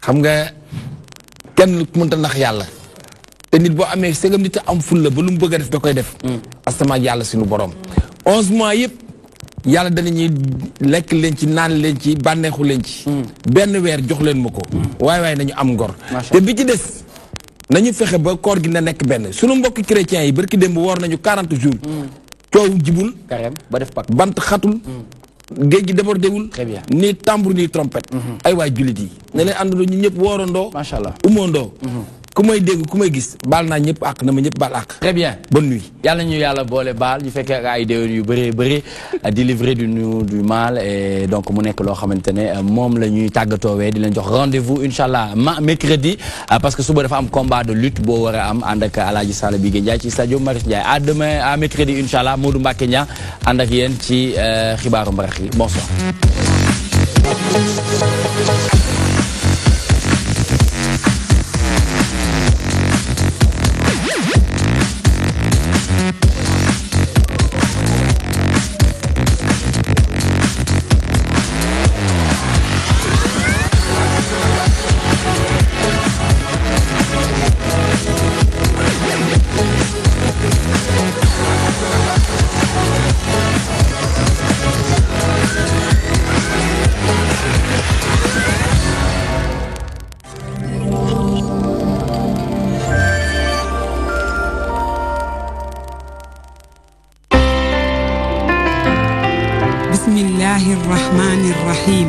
xam nga kenn mënta nax yàlla te nit boo amee segam nit a am fulla ba lu mu bëgg a def da koy def. astamaak yàlla suñu borom. 11 mois yëpp yàlla danañuy lekk leen ci naan leen ci bànneexu leen ci. benn weer jox leen ma ko. waaye nañu am ngor. te bi ci des nañu fexe ba koor gi na nekk benn sunu mbokki chrétiens yi barki démb woor nañu 40 jours. coow jibul. carême ba def pak bant xatul. géej gi débordé wul. Très bien. ni tambour ni trompette. ay waay jullit yi ne leen àndandoo ñu ñëpp woorandoo. macha allah umondoo. ku may dégg ku may gis baal naa ñëpp àq na ma ñëpp baal àq. Très bien. bonne nuit. yàlla ñu yàlla boole baal ñu fekkee ay déwén yu bëree bëri di livrer du mal et donc mu nekk loo xamante ne moom la ñuy tàggatoowee di leen jox rendez-vous incha allah mercredi parce que suba dafa am combat de lutte boo war a am ànd ak Alaaji Sall Bigué Ndiaye ci stade Marius Ndiaye à demain à mercredi incha allah Modou Mbacké Niang ànd ak yéen ci xibaaru mbarax yi bonsoir. الرحمن الرحيم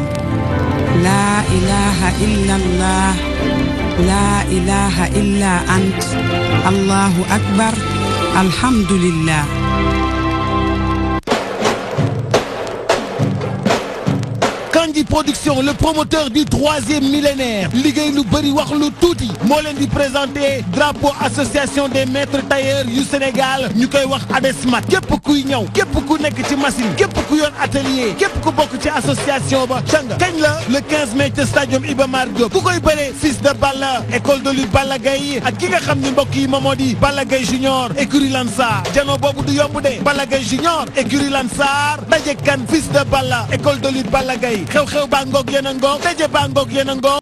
لا إله إلا الله لا إله إلا أنت الله أكبر الحمد لله. Kandji Production, le promoteur du 3e millénaire liggéey lu bëri wax lu tuuti moo leen di présenter drapeau association des maîtres tailleurs yu Sénégal ñu koy wax ADESMAT. képp kuy ñëw képp ku nekk ci machine képp ku yor atelier képp ku bokk ci association ba canga kañ la le 15 mai ci stadium Iba Mar Diop ku koy bëree Fils de Balla école de lutte Balla Gaye ak ki nga xam ni mbokk yi moomoo di Balla Gaye junior écurie Lansar jano boobu du yomb de Balla Gaye junior écurie Lansar daje kan Fils de Balla école de lutte Balla Gaye xew-xew baa ngoog yéen a ngoog daje baa ngoog yéen a ngoog